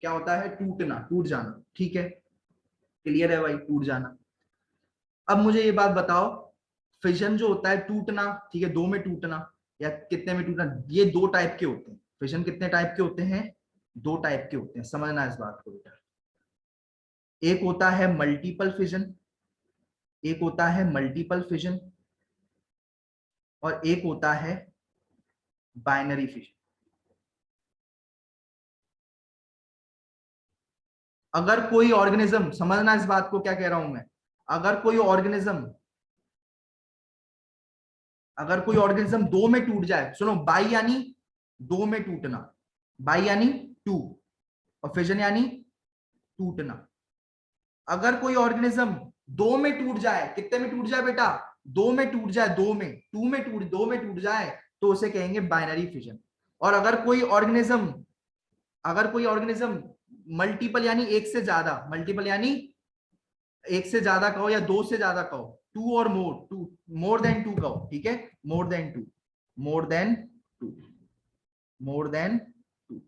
Speaker 1: क्या होता है, टूटना, टूट जाना, ठीक है। क्लियर है भाई, टूट जाना। अब मुझे ये बात बताओ, फिजन जो होता है टूटना, ठीक है, दो में टूटना या कितने में टूटना, ये दो टाइप के होते हैं। फिजन कितने टाइप के होते हैं, दो टाइप के होते हैं, समझना इस बात को बेटा। एक होता है मल्टीपल फिजन, एक होता है मल्टीपल फिजन, और एक होता है बाइनरी फिशन। अगर कोई ऑर्गेनिज्म, समझना इस बात को क्या कह रहा हूं मैं, अगर कोई ऑर्गेनिज्म अगर कोई ऑर्गेनिज्म दो में टूट जाए, सुनो, बाई यानी दो में टूटना, बाई यानी टू, और फिजन यानी टूटना। अगर कोई ऑर्गेनिज्म दो में टूट जाए, कितने में टूट जाए बेटा, दो में टूट जाए, दो में, टू में टूट, दो में टूट जाए, तो उसे कहेंगे बाइनरी फिजन। और अगर कोई ऑर्गेनिज्म मल्टीपल यानी एक से ज्यादा, मल्टीपल यानी एक से ज्यादा कहो या दो से ज्यादा कहो, टू और more, two more than two कहो, ठीक है, more than two, more than two, more than two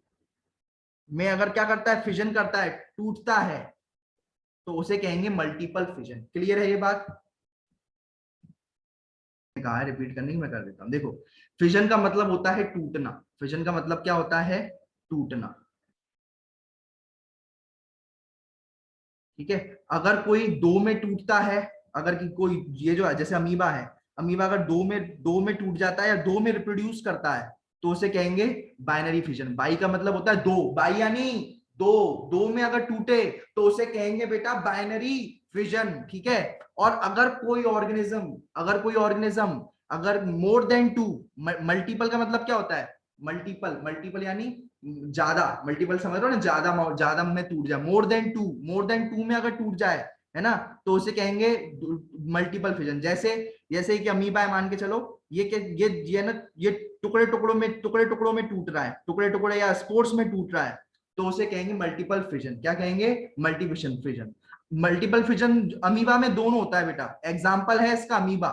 Speaker 1: में अगर क्या करता है, फिजन करता है, टूटता है, तो उसे कहेंगे मल्टीपल फिजन। क्लियर है ये बात? कहा है रिपीट करने की, मैं कर देता हूं। देखो, फिजन का मतलब होता है टूटना, फिजन का मतलब क्या होता है, टूटना, ठीक है। अगर कोई दो में टूटता है, अगर कि कोई ये जो है जैसे अमीबा है, अमीबा अगर दो में टूट जाता है या दो में रिप्रोड्यूस करता है, तो उसे कहेंगे बाइनरी फिजन। बाई का मतलब होता है दो, बाई यानी दो, दो में अगर टूटे तो उसे कहेंगे बेटा बाइनरी फिजन, ठीक है। और अगर कोई ऑर्गेनिज्म अगर मोर देन टू, मल्टीपल का मतलब क्या होता है, मल्टीपल, मल्टीपल यानी ज्यादा, मल्टीपल समझ रहे हो ना, ज्यादा, ज्यादा में टूट जाए, more than two, more than two में अगर टूट जाए, है ना, तो उसे कहेंगे मल्टीपल फिजन। जैसे जैसे कि अमीबा है, मान के चलो, ये ना, ये टुकड़े टुकड़ों में टूट रहा है, टुकड़े टुकड़े या स्पोर्ट्स में टूट रहा है, तो उसे कहेंगे मल्टीपल फिजन। क्या कहेंगे, multiple fission. Multiple fission amoeba में दोनों होता है बेटा, एग्जाम्पल है इसका अमीबा,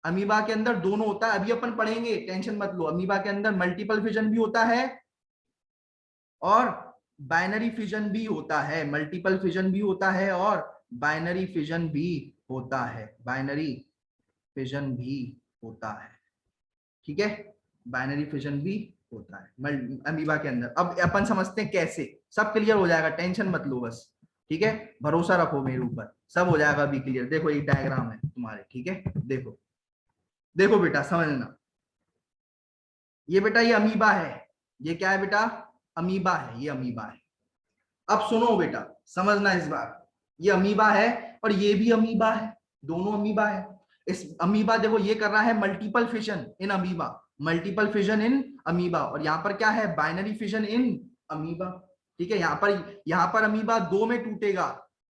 Speaker 1: अमीबा के अंदर दोनों होता है, अभी अपन पढ़ेंगे, टेंशन मत लो। अमीबा के अंदर मल्टीपल फिजन भी होता है और बाइनरी फिजन भी होता है, मल्टीपल फिजन भी होता है और बाइनरी फिजन भी होता है, बाइनरी फिजन भी होता है, ठीक है, बाइनरी फिजन भी होता है अमीबा के अंदर। अब अपन समझते हैं कैसे, सब क्लियर हो जाएगा, टेंशन मत लो बस, ठीक है, भरोसा रखो मेरे ऊपर, सब हो जाएगा अभी क्लियर। देखो ये डायग्राम है तुम्हारे, ठीक है, देखो, देखो बेटा समझना, ये बेटा ये अमीबा है, ये क्या है बेटा, अमीबा है, ये अमीबा है। अब सुनो बेटा, समझना इस बार, ये अमीबा है और ये भी अमीबा है, दोनों अमीबा है। इस अमीबा देखो ये कर रहा है multiple fission in amoeba, multiple fission in amoeba, और यहाँ पर क्या है, बाइनरी फिजन इन अमीबा, ठीक है। यहाँ पर अमीबा दो में टूटेगा,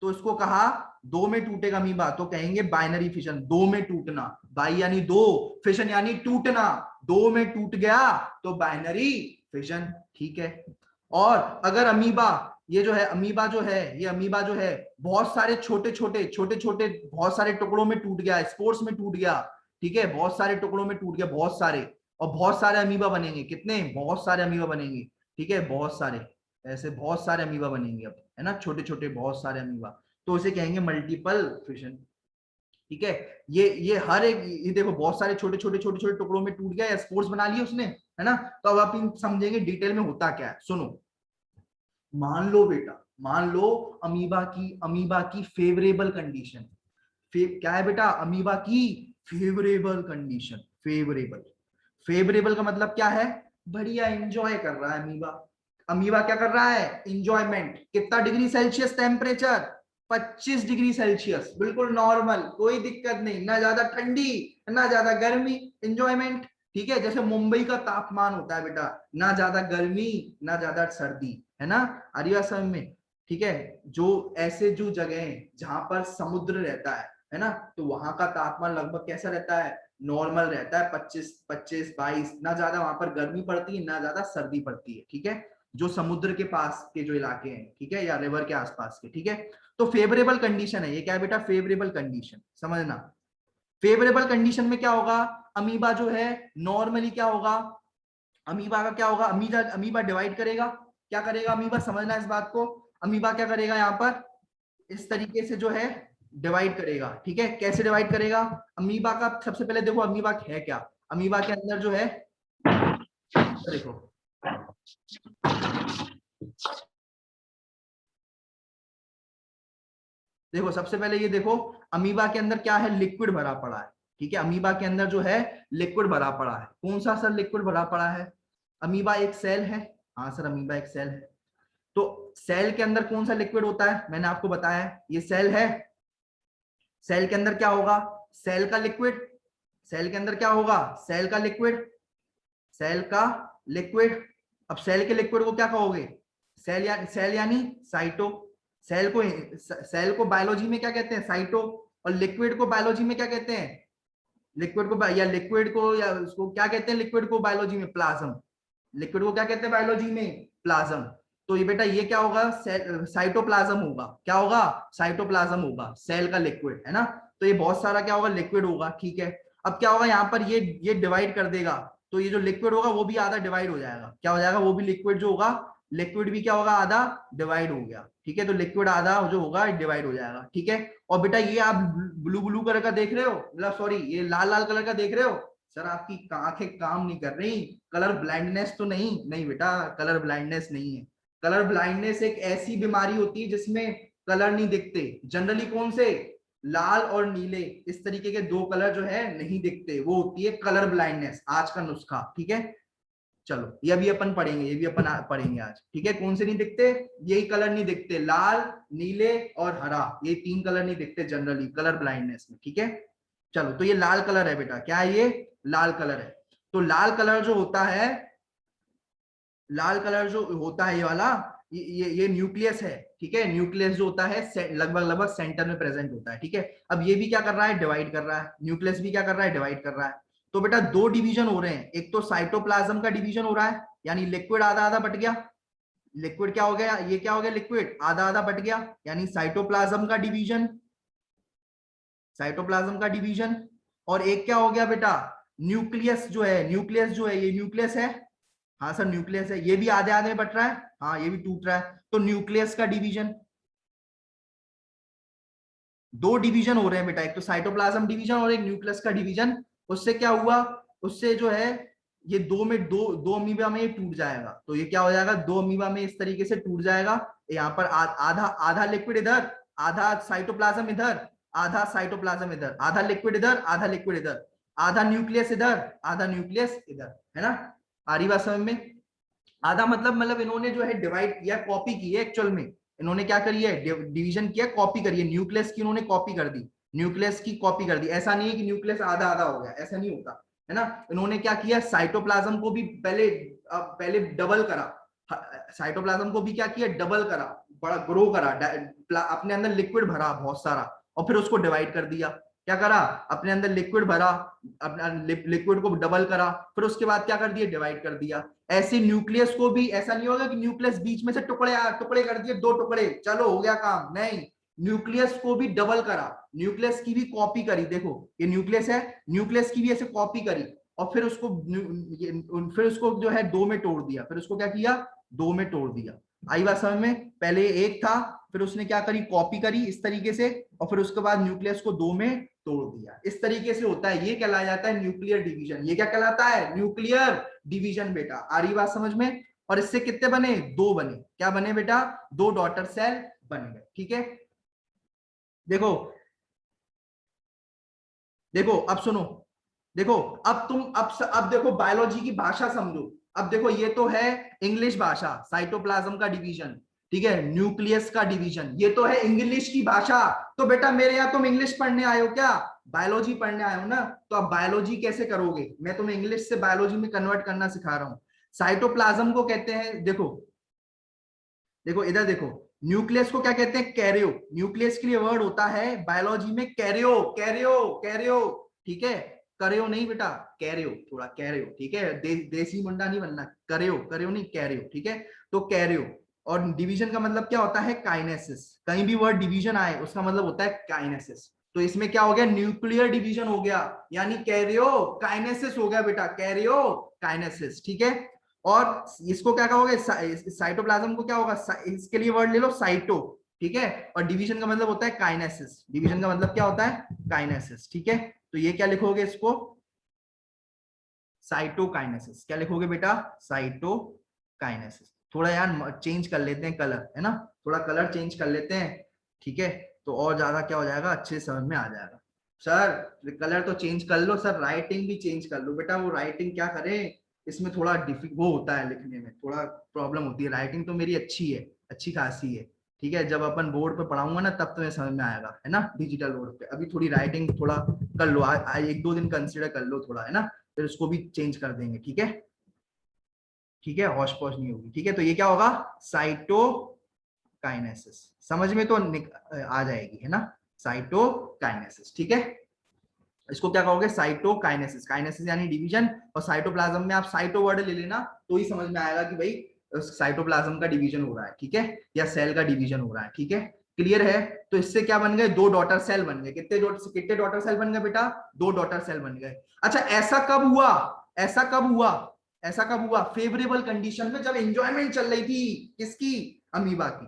Speaker 1: तो इसको कहा दो में टूटेगा अमीबा, तो कहेंगे बाइनरी फिजन, दो में टूटना, बाई यानी दो, फिजन यानी टूटना, दो में टूट गया तो बाइनरी फिजन, ठीक है। और अगर अमीबा, ये जो है अमीबा जो है, ये अमीबा जो है बहुत सारे छोटे छोटे बहुत सारे टुकड़ों में टूट गया, स्पोर्स में टूट गया, ठीक है, बहुत सारे टुकड़ों में टूट गया, बहुत सारे, और बहुत सारे अमीबा बनेंगे, कितने, बहुत सारे अमीबा बनेंगे, ठीक है, बहुत सारे, ऐसे बहुत सारे अमीबा बनेंगे अब, है ना, छोटे छोटे बहुत सारे अमीबा, तो उसे कहेंगे मल्टीपल फिशन, ठीक है। ये हर एक, ये देखो बहुत सारे छोटे छोटे टुकड़ों में टूट गया या स्पोर्स बना लिए उसने, है ना। तो अब आप इन समझेंगे डिटेल में होता क्या है, सुनो। मान लो बेटा, मान लो अमीबा की फेवरेबल कंडीशन, क्या है बेटा, अमीबा की फेवरेबल कंडीशन, फेवरेबल, फेवरेबल का मतलब क्या है, बढ़िया एंजॉय कर रहा है अमीबा, अमीबा क्या कर रहा है, इंजॉयमेंट, कितना degree Celsius temperature, 25 degree Celsius, बिल्कुल नॉर्मल, कोई दिक्कत नहीं, ना ज्यादा ठंडी ना ज्यादा गर्मी, इंजॉयमेंट, ठीक है। जैसे मुंबई का तापमान होता है बेटा, ना ज्यादा गर्मी ना ज्यादा सर्दी, है ना, आर्या समझ में, ठीक है। जो ऐसे जो जगह जहां पर समुद्र रहता है ना, तो वहां का तापमान लगभग कैसा रहता है, नॉर्मल रहता है, 25 22, ना ज्यादा वहां पर गर्मी पड़ती है ना ज्यादा सर्दी पड़ती है, ठीक है, जो समुद्र के पास के जो इलाके हैं, ठीक है, या रिवर के आसपास के, ठीक है। तो फेवरेबल कंडीशन है ये, क्या है बेटा, फेवरेबल कंडीशन, समझना। फेवरेबल कंडीशन में क्या होगा, अमीबा जो है नॉर्मली क्या होगा, अमीबा का क्या होगा, अमीबा डिवाइड करेगा, क्या करेगा अमीबा, समझना इस बात को, अमीबा क्या करेगा यहाँ पर, इस तरीके से जो है डिवाइड करेगा, ठीक है। कैसे डिवाइड करेगा, अमीबा का सबसे पहले देखो अमीबा है क्या, अमीबा के अंदर जो है, देखो देखो सबसे पहले ये देखो, अमीबा के अंदर क्या है, लिक्विड भरा पड़ा है, ठीक है, अमीबा के अंदर जो है लिक्विड भरा पड़ा है, कौन सा सर लिक्विड भरा पड़ा है, अमीबा एक सेल है। हाँ सर, अमीबा एक सेल है। तो सेल के अंदर कौन सा लिक्विड होता है, मैंने आपको बताया है, ये सेल है। सेल के अंदर क्या होगा, सेल का लिक्विड। सेल के अंदर क्या होगा, सेल का लिक्विड, सेल का लिक्विड। अब सेल के लिक्विड को क्या कहोगे, सेल यानी साइटो। सेल को बायोलॉजी में क्या कहते हैं, साइटो। और लिक्विड को बायोलॉजी में क्या कहते हैं, लिक्विड को या उसको क्या कहते हैं, लिक्विड को बायोलॉजी में प्लाज्म। लिक्विड को क्या कहते हैं बायोलॉजी में, प्लाज्म। तो ये बेटा ये क्या होगा, साइटोप्लाज्म होगा। क्या होगा, साइटोप्लाज्म होगा, सेल का लिक्विड है ना। तो ये बहुत सारा क्या होगा, लिक्विड होगा, ठीक है। अब क्या होगा यहाँ पर, ये डिवाइड कर देगा, तो ये जो लिक्विड होगा वो भी आधा डिवाइड हो जाएगा। क्या हो जाएगा, वो भी लिक्विड जो होगा, लिक्विड भी क्या होगा, आधा डिवाइड हो गया, ठीक है। तो लिक्विड आधा जो होगा डिवाइड हो जाएगा, ठीक है। और बेटा ये आप ब्लू ब्लू कलर का देख रहे हो, मतलब सॉरी ये लाल लाल कलर का देख रहे हो, सर आपकी आंखें काम नहीं कर रही, कलर ब्लाइंडनेस तो नहीं, नहीं बेटा कलर ब्लाइंडनेस नहीं है। कलर ब्लाइंडनेस एक ऐसी बीमारी होती है जिसमें कलर नहीं दिखते। जनरली कौन से, लाल और नीले, इस तरीके के दो कलर जो है नहीं दिखते, वो होती है कलर ब्लाइंडनेस, आज का नुस्खा, ठीक है। चलो ये भी अपन पढ़ेंगे, ये भी अपन पढ़ेंगे आज, ठीक है। कौन से नहीं दिखते, यही कलर नहीं दिखते, लाल, नीले और हरा, ये तीन कलर नहीं दिखते जनरली कलर ब्लाइंडनेस में, ठीक है। चलो तो ये लाल कलर है बेटा, क्या है ये, लाल कलर है। तो लाल कलर जो होता है, लाल कलर जो होता है ये वाला, ये न्यूक्लियस है, ठीक है। न्यूक्लियस जो होता है लगभग लगभग सेंटर में प्रेजेंट होता है, ठीक है। अब ये भी क्या कर रहा है, डिवाइड कर रहा है, न्यूक्लियस भी क्या कर रहा है, डिवाइड कर रहा है। तो बेटा दो डिवीजन हो रहे हैं, एक तो साइटोप्लाज्म का डिवीजन हो रहा है, यानी लिक्विड आधा आधा बट गया। लिक्विड क्या हो गया, ये क्या हो गया, लिक्विड आधा आधा बट गया, यानी साइटोप्लाज्म का डिवीजन, साइटोप्लाज्म का डिवीजन। और एक क्या हो गया बेटा, न्यूक्लियस जो है, न्यूक्लियस जो है, ये न्यूक्लियस है। हाँ सर न्यूक्लियस है, ये भी आधे आधे में बट रहा है, हाँ ये भी टूट रहा है, तो न्यूक्लियस का डिवीजन। दो डिवीजन हो रहे हैं बेटा, एक तो साइटोप्लाज्म डिवीजन और एक न्यूक्लियस का डिवीजन। उससे क्या हुआ, उससे जो है ये दो में दो दो अमीबा में ये टूट जाएगा। तो ये क्या हो जाएगा, दो अमीबा में इस तरीके से टूट जाएगा। यहाँ पर आधा आधा लिक्विड इधर, आधा साइटोप्लाज्म इधर, आधा साइटोप्लाज्म इधर, आधा लिक्विड इधर, आधा लिक्विड इधर, आधा न्यूक्लियस इधर, आधा न्यूक्लियस इधर, है ना। आ रही बात समझ में, आधा मतलब इन्होंने जो है डिवाइड किया, कॉपी की है एक्चुअल में। इन्होंने क्या करी है, डिवीजन किया, कॉपी करी है, न्यूक्लियस की इन्होंने कॉपी कर दी, न्यूक्लियस की कॉपी कर दी। ऐसा नहीं है कि न्यूक्लियस आधा आधा हो गया, ऐसा नहीं होता, है ना। इन्होंने क्या किया, साइटोप्लाज्म को भी पहले डबल करा, साइटोप्लाज्म को भी क्या किया, डबल करा, बड़ा ग्रो करा, अपने अंदर लिक्विड भरा बहुत सारा, और फिर उसको डिवाइड कर दिया। क्या करा, अपने अंदर लिक्विड भरा, अपना लिक्विड को डबल करा, फिर उसके बाद क्या कर दिया, डिवाइड कर दिया। ऐसे न्यूक्लियस को भी ऐसा नहीं होगा कि न्यूक्लियस बीच में से टुकड़े टुकड़े कर दिए, दो टुकड़े, चलो हो गया काम, नहीं। न्यूक्लियस को भी डबल करा, न्यूक्लियस की भी कॉपी करी, देखो ये न्यूक्लियस है, न्यूक्लियस की भी ऐसे कॉपी करी, और फिर उसको जो है दो में तोड़ दिया, फिर उसको क्या किया, दो में तोड़ दिया। आई बात समझ में, पहले एक था, फिर उसने क्या करी, कॉपी करी इस तरीके से, और फिर उसके बाद न्यूक्लियस को दो में तोड़ दिया। इस तरीके से होता है, ये कहलाया जाता है न्यूक्लियर डिवीजन। ये क्या कहलाता है, न्यूक्लियर डिवीजन बेटा। आ रही बात समझ में। और इससे कितने बने, दो बने, क्या बने बेटा, दो डॉटर सेल बन गए, ठीक है। देखो देखो अब सुनो, देखो अब देखो बायोलॉजी की भाषा समझो। अब देखो ये तो है इंग्लिश भाषा, साइटोप्लाज्म का डिवीजन, ठीक है, न्यूक्लियस का डिवीजन, ये तो है इंग्लिश की भाषा। तो बेटा मेरे यहाँ तुम इंग्लिश पढ़ने आए हो क्या, बायोलॉजी पढ़ने आए हो ना, तो अब बायोलॉजी कैसे करोगे, मैं तुम्हें इंग्लिश से बायोलॉजी में कन्वर्ट करना सिखा रहा हूँ। साइटोप्लाज्म को कहते हैं, देखो देखो इधर देखो, न्यूक्लियस को क्या कहते हैं, कैरियो। न्यूक्लियस के लिए वर्ड होता है बायोलॉजी में कैरियो, कैरियो, कैरियो, ठीक है। करियो नहीं बेटा, कैरियो, थोड़ा कैरियो, ठीक है। देसी मुंडा नहीं बनना, करियो, करियो नहीं, कैरियो, ठीक है। तो कैरियो, और डिवीजन का मतलब क्या होता है, काइनेसिस। कहीं भी वर्ड डिवीजन आए उसका मतलब होता है काइनेसिस। तो इसमें क्या हो गया, न्यूक्लियर डिवीजन हो गया, यानी कैरियो काइनेसिस हो गया बेटा, कैरियो काइनेसिस, ठीक है। और इसको क्या कहोगे, साइटोप्लाज्म को क्या होगा, इसके लिए वर्ड ले लो साइटो, ठीक है। और डिवीजन का मतलब होता है काइनेसिस, डिवीजन का मतलब क्या होता है, काइनेसिस, ठीक है। तो ये क्या लिखोगे इसको, साइटोकाइनेसिस, क्या लिखोगे बेटा, साइटोकाइनेसिस। थोड़ा यार चेंज कर लेते हैं कलर, है ना, थोड़ा कलर चेंज कर लेते हैं, ठीक है। तो और ज्यादा क्या हो जाएगा, अच्छे समझ में आ जाएगा। सर कलर तो चेंज कर लो सर, राइटिंग भी चेंज कर लो बेटा, वो राइटिंग क्या करें, इसमें थोड़ा वो होता है, लिखने में थोड़ा प्रॉब्लम होती है। राइटिंग तो मेरी अच्छी है, अच्छी खासी है, ठीक है। जब अपन बोर्ड पे पढ़ाऊंगा ना तब तुम्हें समझ में आएगा, है ना, डिजिटल बोर्ड पे। अभी थोड़ी राइटिंग थोड़ा कर लो, 1-2 दिन कंसिडर कर लो थोड़ा, है ना, फिर उसको भी चेंज कर देंगे, ठीक है, ठीक है, हौश पौश नहीं होगी, ठीक है। तो ये क्या होगा, साइटोकाइनेसिस, समझ में तो आ जाएगी, है ना, साइटोकाइनेसिस, ठीक है। इसको क्या कहोगे, साइटोकाइनेसिस, काइनेसिस यानी डिवीजन, और साइटोप्लाज्म में आप साइटो वर्ड ले लेना तो ही समझ में आएगा कि भाई साइटोप्लाज्म का डिवीजन हो रहा है, ठीक है, या सेल का डिवीजन हो रहा है, ठीक है, क्लियर है। तो इससे क्या बन गए, 2 डॉटर सेल बन गए। कितने डॉटर सेल बन गए बेटा, 2 डॉटर सेल बन गए। अच्छा, ऐसा कब हुआ, ऐसा कब हुआ, ऐसा कब हुआ, फेवरेबल कंडीशन में, जब एंजॉयमेंट चल रही थी, किसकी, अमीबा की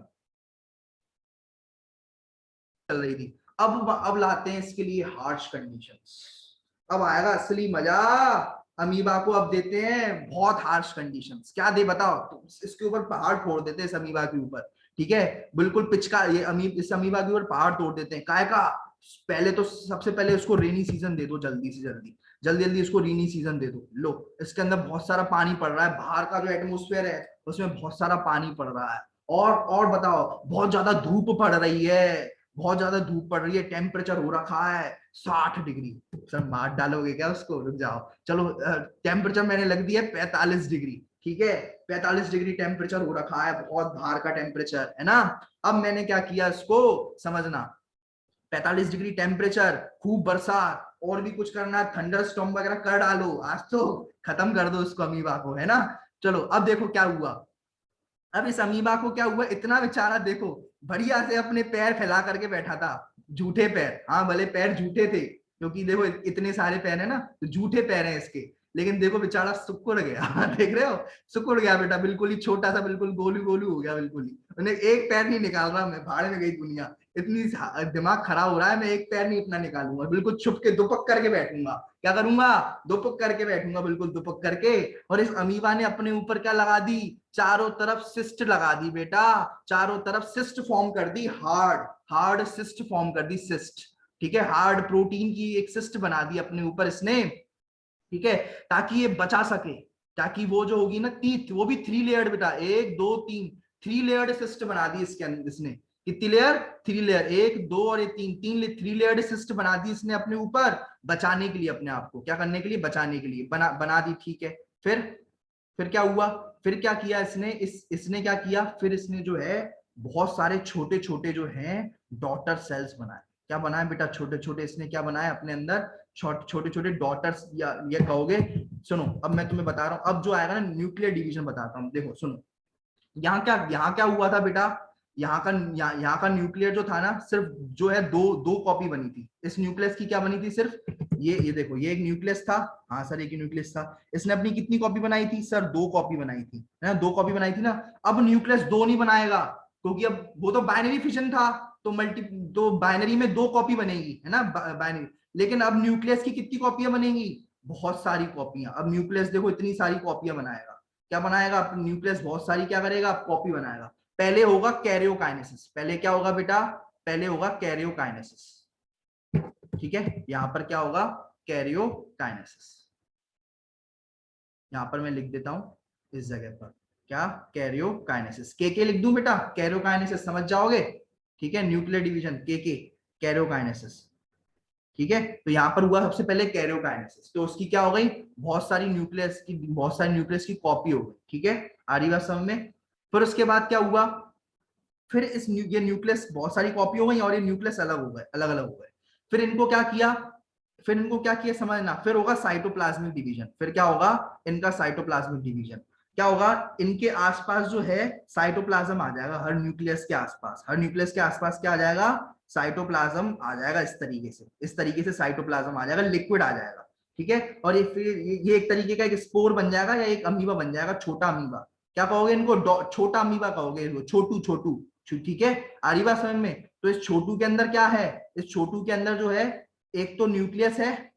Speaker 1: चल रही थी। अब लाते हैं इसके लिए हार्श कंडीशंस, अब आएगा असली मजा। अमीबा को अब देते हैं बहुत हार्श कंडीशंस। क्या दे बताओ, तो इसके ऊपर पहाड़ फोड़ देते हैं, इस अमीबा के ऊपर, ठीक है, बिल्कुल पिचका, ये इस अमीबा के ऊपर पहाड़ तोड़ देते हैं। काय का, पहले तो सबसे पहले उसको रेनी सीजन दे दो, जल्दी से जल्दी, जल्दी जल्दी इसको रेनी सीजन दे दो। लो, इसके अंदर बहुत सारा पानी पड़ रहा है, बाहर का जो एटमोस्फेयर है उसमें बहुत सारा पानी पड़ रहा है। और बताओ, बहुत ज्यादा धूप पड़ रही है, बहुत ज्यादा धूप पड़ रही है, टेम्परेचर हो रखा है 60 डिग्री। सर मार डालोगे क्या उसको, रुक जाओ, चलो टेम्परेचर मैंने लग दिया 45 डिग्री, ठीक है, 45 डिग्री टेम्परेचर हो रखा है, बहुत बाहर का टेम्परेचर है ना। अब मैंने क्या किया, इसको समझना, 45 डिग्री टेम्परेचर, खूब बरसात, और भी कुछ करना है, थंडर स्टॉर्म वगैरह कर डालो, आज तो खत्म कर दो उसको, अमीबा को, है ना। चलो अब देखो क्या हुआ, अब इस अमीबा को क्या हुआ, इतना बेचारा देखो, बढ़िया से अपने पैर फैला करके बैठा था, झूठे पैर, हाँ भले पैर झूठे थे, क्योंकि देखो इतने सारे पैर है ना, तो झूठे पैर हैं इसके, लेकिन देखो बेचारा सुकुड़ गया देख रहे हो, सुकुड़ गया बेटा, बिल्कुल ही छोटा सा, बिल्कुल गोलू गोलू हो गया, बिल्कुल ही, उन्हें एक पैर नहीं निकाल रहा मैं, भाड़ में गई दुनिया, इतनी दिमाग खराब हो रहा है, मैं एक पैर नहीं अपना निकालूंगा, बिल्कुल छुप के दुपक करके बैठूंगा, क्या करूंगा, दुपक करके बैठूंगा, बिल्कुल दुपक करके। और इस अमीबा ने अपने ऊपर क्या लगा दी, चारों तरफ सिस्ट लगा दी बेटा, चारों तरफ सिस्ट फॉर्म कर दी, हार्ड हार्ड सिस्ट फॉर्म कर दी, सिस्ट, ठीक है, हार्ड प्रोटीन की एक सिस्ट बना दी अपने ऊपर इसने, ठीक है, ताकि ये बचा सके, ताकि वो जो होगी ना टीथ, वो भी 3 लेयर्ड बेटा, 1 2 3, 3 लेयर्ड सिस्ट बना दी इसके अंदर इसने, कितनी लेयर, 3 लेयर, 1 2 और ये 3 लेयर्ड सिस्ट बना दी इसने अपने ऊपर, बचाने के लिए, अपने आप को क्या करने के लिए, बचाने के लिए बना दी, ठीक है। फिर क्या हुआ, फिर क्या किया इसने, इसने क्या किया, फिर इसने जो है बहुत सारे छोटे छोटे जो हैं डॉटर सेल्स बनाए। क्या बनाए बेटा, छोटे छोटे इसने क्या बनाए अपने अंदर, छोटे छोटे डॉटर्स, या ये कहोगे, सुनो अब मैं तुम्हें बता रहा हूं, अब जो आएगा ना न्यूक्लियर डिवीजन बताता हूं, देखो सुनो, यहाँ क्या हुआ था बेटा, यहाँ का न्यूक्लियर जो था ना, सिर्फ जो है दो दो कॉपी बनी थी इस न्यूक्लियस की, क्या बनी थी सिर्फ, ये देखो, ये एक न्यूक्लियस था, हाँ सर एक न्यूक्लियस था, इसने अपनी कितनी कॉपी बनाई थी सर, 2 कॉपी बनाई थी, है ना, 2 कॉपी बनाई थी ना। अब न्यूक्लियस 2 नहीं बनाएगा, क्योंकि अब वो तो बाइनरी फिशन था, तो तो बाइनरी में 2 कॉपी बनेगी, है ना, बाइनरी, लेकिन अब न्यूक्लियस की कितनी कॉपियां बनेगी, बहुत सारी कॉपियां। अब न्यूक्लियस देखो इतनी सारी कॉपियां बनाएगा, क्या बनाएगा, न्यूक्लियस बहुत सारी क्या करेगा, कॉपी बनाएगा। पहले होगा कैरियोकाइनेसिस, पहले क्या होगा बेटा, पहले होगा कैरियोकाइनेसिस, ठीक है, यहां पर क्या होगा, कैरियोकाइनेसिस, यहां पर मैं लिख देता हूं इस जगह पर, क्या, कैरियोकाइनेसिस, के लिख दूं बेटा, कैरियोकाइनेसिस समझ जाओगे, ठीक है, न्यूक्लियर डिवीजन के, कैरियोकाइनेसिस, ठीक है। तो यहाँ पर हुआ सबसे पहले कैरियोकाइनेसिस, तो उसकी क्या हो गई, बहुत सारी न्यूक्लियस की कॉपी हो गई, ठीक है, आ रही बात समझ में। फिर उसके बाद क्या हुआ, फिर ये न्यूक्लियस बहुत सारी कॉपी हो गई, और ये न्यूक्लियस अलग हो गए, अलग अलग हो गए। फिर इनको क्या किया, फिर इनको क्या किया समझना, फिर होगा साइटोप्लाज्मिक डिवीजन, फिर क्या होगा इनका साइटोप्लाज्मिक डिवीजन, क्या होगा, इनके आसपास जो है साइटोप्लाज्म आ जाएगा, हर न्यूक्लियस के आसपास, हर न्यूक्लियस के आसपास क्या आ जाएगा, साइटोप्लाज्म आ जाएगा, इस तरीके से साइटोप्लाज्म आ जाएगा, लिक्विड आ जाएगा, ठीक है। और ये फिर ये एक तरीके का एक स्पोर बन जाएगा, या एक अमीबा बन जाएगा, छोटा अमीबा, क्या कहोगे इनको, छोटा अमीबा कहोगे इनको, छोटू छोटू, ठीक है, आ रही बात समझ में। तो इस छोटू के अंदर क्या है, इस छोटू के अंदर जो है एक तो न्यूक्लियस है,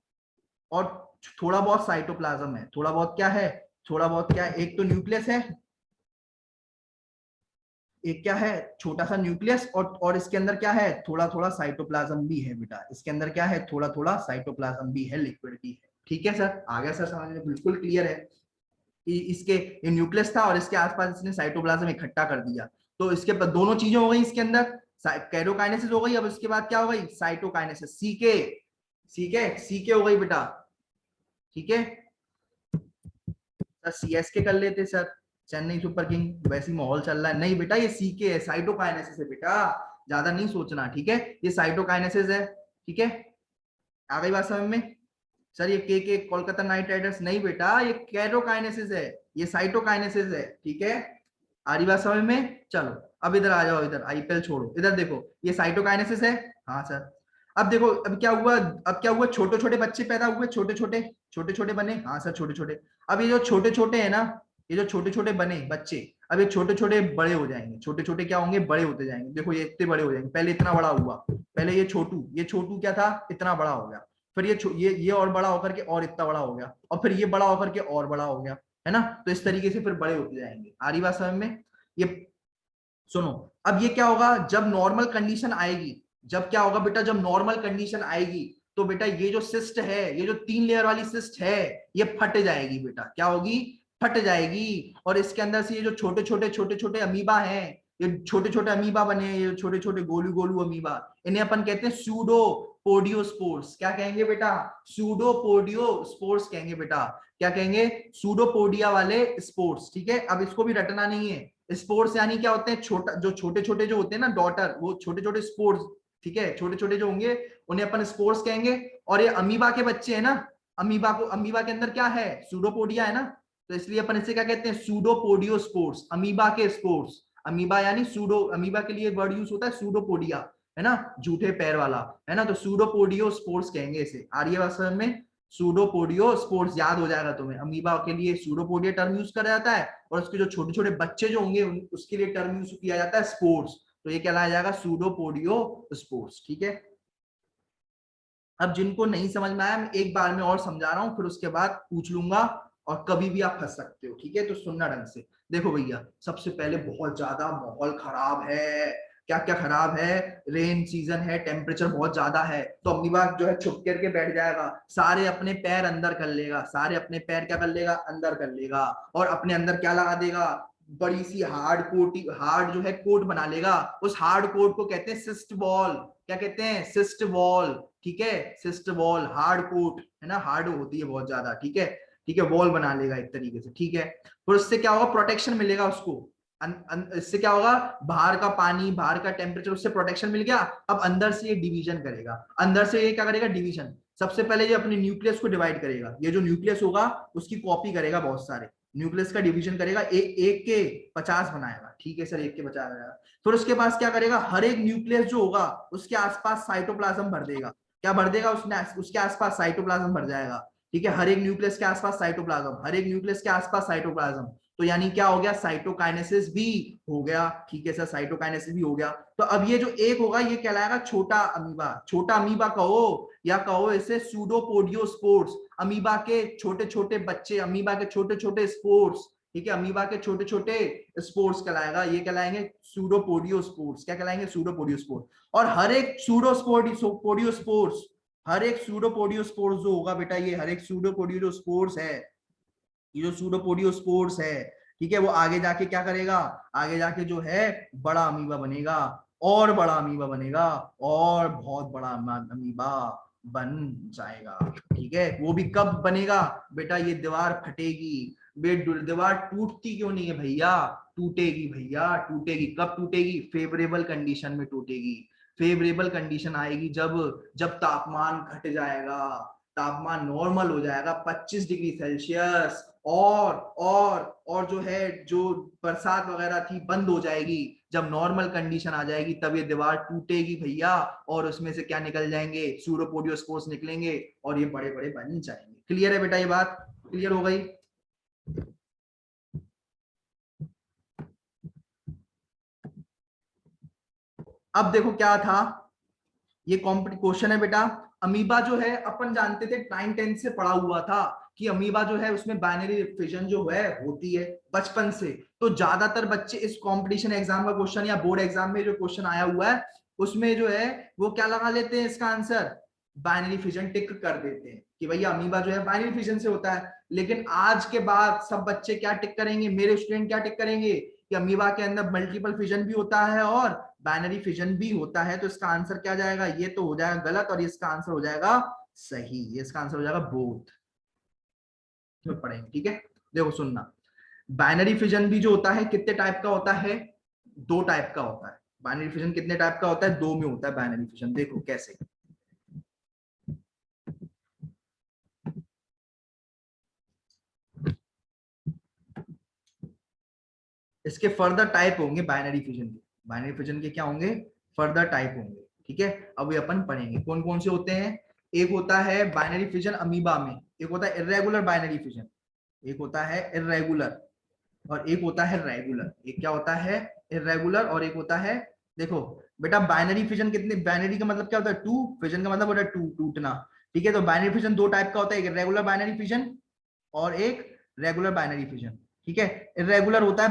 Speaker 1: और थोड़ा बहुत साइटोप्लाज्म है, थोड़ा बहुत क्या है, थोड़ा बहुत क्या है, एक तो न्यूक्लियस है, एक क्या है, छोटा सा न्यूक्लियस, और इसके अंदर क्या है, थोड़ा थोड़ा साइटोप्लाज्म भी है बेटा, इसके अंदर क्या है, थोड़ा थोड़ा साइटोप्लाज्म भी है, लिक्विड भी है, ठीक है सर, आ गया सर समझ में, बिल्कुल क्लियर है। इसके ये न्यूक्लियस था और इसके आसपास इसने साइटोप्लाज्म इकट्ठा कर दिया। तो इसके दोनों चीजें हो गई इसके अंदर, कैरोकाइनेसिस हो गई। अब इसके बाद क्या हो गई, साइटोकाइनेसिस, सीके हो गई बेटा, ठीक है। सर सीएसके कर लेते सर, चेन्नई सुपर किंग, वैसे ही माहौल चल रहा है। नहीं बेटा, ये सीके है, साइटोकाइनेसिस है बेटा, ज्यादा नहीं सोचना, ठीक है। ये साइटोकाइनेसिस है, ठीक है। आ गई बात समझ में। सर ये के कोलकाता नाइट राइडर्स, नहीं बेटा, ये कैरोकाइनेसिस है, ये साइटोकाइनेसिस है, ठीक है। आ रही बात समझ में। चलो अब इधर आ जाओ, इधर आईपीएल छोड़ो, इधर देखो, ये साइटोकाइनेसिस है। हाँ सर। अब देखो, अब क्या हुआ, छोटे छोटे बच्चे पैदा हुए, छोटे छोटे बने। हाँ सर, छोटे छोटे। अब ये जो छोटे छोटे है ना, ये जो छोटे छोटे बने बच्चे, अब ये छोटे छोटे बड़े हो जाएंगे, छोटे छोटे क्या होंगे, बड़े होते जाएंगे। देखो ये इतने बड़े हो जाएंगे, पहले इतना बड़ा हुआ, पहले ये छोटू क्या था, इतना बड़ा हो गया। फिर ये और बड़ा होकर के और इतना बड़ा हो गया, और फिर ये बड़ा होकर के और बड़ा हो गया, है ना। तो इस तरीके से फिर बड़े होते जाएंगे। आ रही बात समझ में। ये सुनो, अब ये क्या होगा, जब नॉर्मल कंडीशन आएगी, जब क्या होगा बेटा, जब नॉर्मल कंडीशन आएगी, तो बेटा ये जो सिस्ट है, ये जो 3 लेयर वाली सिस्ट है, ये फट जाएगी बेटा। क्या होगी, फट जाएगी। और इसके अंदर से ये जो छोटे छोटे अमीबा हैं, ये छोटे छोटे अमीबा बने हैं, ये छोटे छोटे गोलू गोलू अमीबा, इन्हें अपन कहते हैं सूडो पोडियोस्पोर्स। क्या कहेंगे बेटा, सूडो पोडियोस्पोर्स कहेंगे बेटा। क्या कहेंगे, सूडोपोडिया वाले स्पोर्स, ठीक है। अब इसको भी रटना नहीं है। स्पोर्स यानी क्या होते हैं, छोटे छोटे जो होते हैं ना डॉटर, वो छोटे छोटे स्पोर्स, ठीक है। छोटे छोटे जो होंगे उन्हें अपन स्पोर्स कहेंगे। और ये अमीबा के बच्चे हैं ना, अमीबा के अंदर क्या है, सूडोपोडिया है ना, तो इसलिए अपन इसे क्या कहते हैं, सूडोपोडियो स्पोर्स, अमीबा के स्पोर्स। अमीबा यानी सूडो, अमीबा के लिए वर्ड यूज होता है सूडोपोडिया, है ना, झूठे पैर वाला, है ना। तो सूडोपोडियो स्पोर्स कहेंगे इसे। आ रही है बात समझ में। सूडोपोडियो स्पोर्स याद हो जाएगा तुम्हें, अमीबा के लिए सूडोपोडिया टर्म यूज करा जाता है, और उसके जो छोटे छोटे बच्चे जो होंगे उसके लिए टर्म यूज किया जाता है स्पोर्स। तो ये कहलाया जाएगा सूडोपोडियो स्पोर्स, ठीक है। अब जिनको नहीं समझ में आया, मैं एक बार में और समझा रहा हूं, फिर उसके बाद पूछ लूंगा, और कभी भी आप फंस सकते हो, ठीक है। तो सुनना ढंग से। देखो भैया, सबसे पहले बहुत ज्यादा माहौल खराब है। क्या क्या खराब है, रेन सीजन है, टेम्परेचर बहुत ज्यादा है, तो अमीबा जो है छुप करके बैठ जाएगा, सारे अपने पैर अंदर कर लेगा, सारे अपने पैर क्या कर लेगा, अंदर कर लेगा, और अपने अंदर क्या लगा देगा, बड़ी सी हार्ड जो है कोट बना लेगा। उस हार्ड कोट को कहते हैं सिस्ट वॉल। क्या कहते हैं, सिस्ट वॉल, ठीक है। सिस्ट वॉल, हार्ड कोट है ना, हार्ड होती है बहुत ज्यादा, ठीक है। ठीक है, वॉल बना लेगा एक तरीके से, ठीक है। फिर उससे क्या होगा, प्रोटेक्शन मिलेगा उसको। इससे क्या होगा, बाहर का पानी, बाहर का टेम्परेचर, उससे प्रोटेक्शन मिल गया। अब अंदर से ये डिवीजन करेगा, अंदर से ये क्या करेगा, डिवीजन। सबसे पहले ये अपने न्यूक्लियस को डिवाइड करेगा, ये जो न्यूक्लियस होगा उसकी कॉपी करेगा, बहुत सारे न्यूक्लियस का डिवीजन करेगा, एक के 50 बनाएगा, ठीक है सर, 1 के 50 बनाएगा। फिर उसके पास क्या करेगा, हर एक न्यूक्लियस जो होगा उसके आसपास साइटोप्लाज्म भर देगा। क्या भर देगा, उसके आसपास साइटोप्लाज्म भर जाएगा, ठीक है। हर एक न्यूक्लियस के आसपास साइटोप्लाज्म, हर एक न्यूक्लियस के आसपास साइटोप्लाज्म। तो यानी क्या हो गया, साइटोकाइनेसिस भी हो गया, ठीक है सर, साइटोकाइनेसिस भी हो गया। तो अब ये जो एक होगा ये कहलाएगा छोटा अमीबा, छोटा अमीबा कहो, या कहो इसे सूडोपोडियोस्पोर्स, अमीबा के छोटे छोटे बच्चे, अमीबा के छोटे छोटे स्पोर्स, ठीक है। अमीबा के छोटे छोटे स्पोर्स कहलाएगा, ये कहलाएंगे सूडोपोडियोस्पोर्स। क्या कहलाएंगे, सूडोपोडियोस्पोर्स। और हर एक सूडोपोडियोस्पोर्स, हर एक सूडोपोडियोस्पोर्स जो होगा बेटा, ये हर एक सूडोपोडियोस्पोर्स है, ये जो सूडोपोडियोस्पोर्स है, ठीक है, वो आगे जाके क्या करेगा, आगे जाके जो है बड़ा अमीबा बनेगा, और बड़ा अमीबा बनेगा, और बहुत बड़ा अमीबा बन जाएगा, ठीक है। वो भी कब बनेगा बेटा, ये दीवार फटेगी। दीवार टूटती क्यों नहीं है भैया, टूटेगी भैया, टूटेगी। कब टूटेगी, फेवरेबल कंडीशन में टूटेगी। फेवरेबल कंडीशन आएगी जब, जब तापमान घट जाएगा, तापमान नॉर्मल हो जाएगा 25 डिग्री सेल्सियस, और जो है, जो बरसात वगैरह थी बंद हो जाएगी, जब नॉर्मल कंडीशन आ जाएगी, तब ये दीवार टूटेगी भैया, और उसमें से क्या निकल जाएंगे, सूडोपोडियोस्पोर्स निकलेंगे, और ये बड़े बड़े बन जाएंगे। क्लियर है बेटा, ये बात क्लियर हो गई। अब देखो क्या था, ये क्वेश्चन है बेटा। अमीबा जो है, अपन जानते थे 9-10 से पढ़ा हुआ था कि अमीबा जो है उसमें बाइनरी फिजन जो है होती है बचपन से। तो ज्यादातर बच्चे इस कंपटीशन एग्जाम का क्वेश्चन या बोर्ड एग्जाम में जो क्वेश्चन आया हुआ है उसमें जो है वो क्या लगा लेते हैं, इसका आंसर बाइनरी फिजन टिक कर देते हैं कि भैया अमीबा जो है बाइनरी फिजन से होता है। लेकिन आज के बाद सब बच्चे क्या टिक करेंगे, मेरे स्टूडेंट क्या टिक करेंगे कि अमीबा के अंदर मल्टीपल फिजन भी होता है और बाइनरी फिजन भी होता है। तो इसका आंसर क्या जाएगा, ये तो हो जाएगा गलत और इसका आंसर हो जाएगा सही, ये इसका आंसर हो जाएगा बोथ। तो पढ़ेंगे, ठीक है। देखो सुनना, बाइनरी फिजन भी जो होता है कितने टाइप का होता है, 2 टाइप का होता है। बाइनरी फिजन कितने टाइप का होता है, 2 में होता है बाइनरी फिजन। देखो कैसे, इसके फर्दर टाइप होंगे बाइनरी फिजन के। बाइनरी फिजन के क्या होंगे, फर्दर टाइप होंगे, ठीक है। अभी अपन पढ़ेंगे कौन कौन से होते हैं। एक होता है बाइनरी फिजन अमीबा में, एक होता है इर्रेगुलर बाइनरी फिजन, एक होता है इर्रेगुलर और एक होता है रेगुलर। एक क्या होता है, इर्रेगुलर, और एक होता है, देखो बेटा बाइनरी फिजन कितने, बाइनरी का मतलब क्या होता है 2, फिजन का मतलब होता है टूटना, ठीक है। तो बाइनरी फिजन 2 टाइप का होता है, एक रेगुलर बाइनरी फिजन और एक रेगुलर बाइनरी फिजन, ठीक है। इर्रेगुलर होता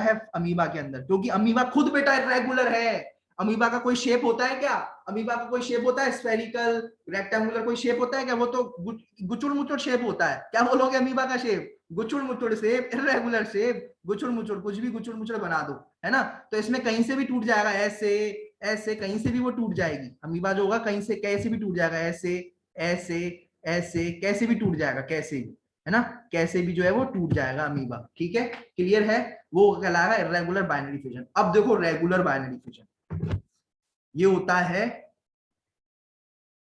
Speaker 1: है अमीबा के अंदर, क्योंकि अमीबा खुद बेटा इर्रेगुलर है। अमीबा का कोई शेप होता है क्या, अमीबा का कोई शेप होता है स्फेरिकल, रेक्टेंगुलर कोई शेप होता है क्या, वो तो गुचुड़ मुचुड़ शेप होता है। क्या बोलोगे अमीबा का शेप, गुचुड़ मुचुड़ शेप, इर्रेगुलर शेप, गुचुड़ मुचुड़, कुछ भी गुचुड़ मुचुड़ बना दो, है ना। तो इसमें कहीं से भी टूट जाएगा, ऐसे ऐसे कहीं से भी वो टूट जाएगी। अमीबा जो होगा कहीं से कैसे भी टूट जाएगा, ऐसे ऐसे ऐसे कैसे भी टूट जाएगा, कैसे भी, है ना, कैसे भी जो है वो टूट जाएगा अमीबा, ठीक है। क्लियर है, वो कहलाएगा इर्रेगुलर बाइनरी फिजन। अब देखो रेगुलर बाइनरी फिजन, ये होता है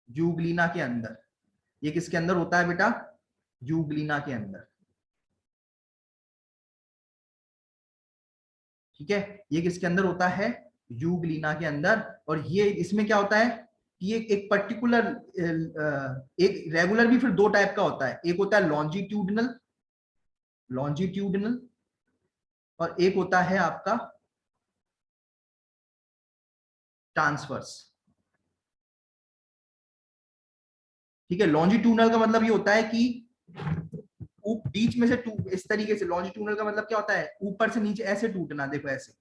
Speaker 1: यूग्लिना के अंदर। ये किसके अंदर होता है बेटा, यूग्लिना के अंदर, ठीक है। ये किसके अंदर होता है, यूग्लिना के अंदर। और ये इसमें क्या होता है कि ये एक पर्टिकुलर, एक रेगुलर भी फिर 2 टाइप का होता है, एक होता है लॉन्जिट्यूडनल, लॉन्जिट्यूडनल, और एक होता है आपका ट्रांसवर्स, ठीक है। लॉन्जिट्यूडनल का मतलब ये होता है कि बीच में से इस तरीके से, लॉन्जिट्यूडनल का मतलब क्या होता है, ऊपर से नीचे ऐसे टूटना, देखो ऐसे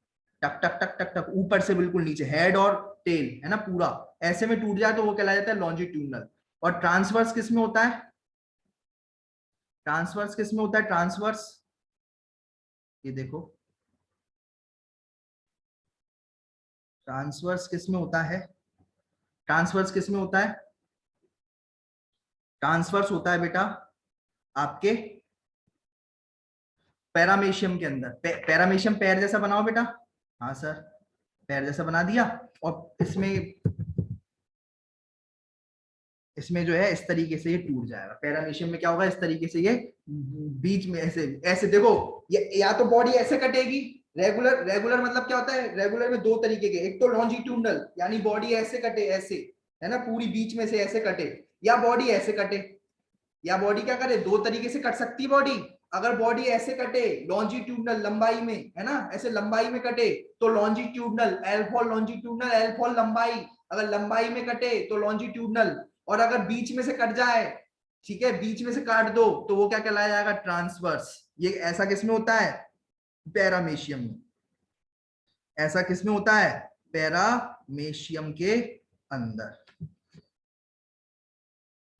Speaker 1: टक टक टक टक टक, ऊपर से बिल्कुल नीचे, हेड और टेल, है ना, पूरा ऐसे में टूट जाए तो वो कहलाया जाता है लॉन्जिट्यूडनल। और ट्रांसवर्स किस में होता है, ट्रांसवर्स किस में होता है, ट्रांसवर्स, ये देखो ट्रांसवर्स किस में होता है, ट्रांसवर्स किस में होता है, ट्रांसवर्स होता है बेटा आपके पैरामेशियम के अंदर। पैरामेशियम पैर जैसा बनाओ बेटा, हाँ सर, पैर जैसा बना दिया। और इसमें जो है इस तरीके से ये टूट जाएगा। पैरामेशियम में क्या होगा, इस तरीके से ये बीच में ऐसे ऐसे, देखो ये या तो बॉडी ऐसे कटेगी, रेगुलर, रेगुलर मतलब क्या होता है, रेगुलर में 2 तरीके के, एक तो लॉन्जिट्यूडनल यानी बॉडी ऐसे कटे, ऐसे, है ना, पूरी बीच में से ऐसे कटे, या बॉडी ऐसे कटे, या बॉडी क्या करे, 2 तरीके से कट सकती है बॉडी। अगर बॉडी ऐसे कटे लॉन्जिट्यूडनल लंबाई में, है ना, ऐसे लंबाई में कटे तो लॉन्जिट्यूडनल, एल्फॉल लॉन्जिट्यूडनल, एल्फॉल लंबाई, अगर लंबाई में कटे तो लॉन्जिट्यूडनल, और अगर बीच में से कट जाए, ठीक है, बीच में से काट दो तो वो क्या कहलाया जाएगा, ट्रांसवर्स। ये ऐसा किसमें होता है, पैरामेशियम में, ऐसा किसमें होता है, पैरामेशियम के अंदर,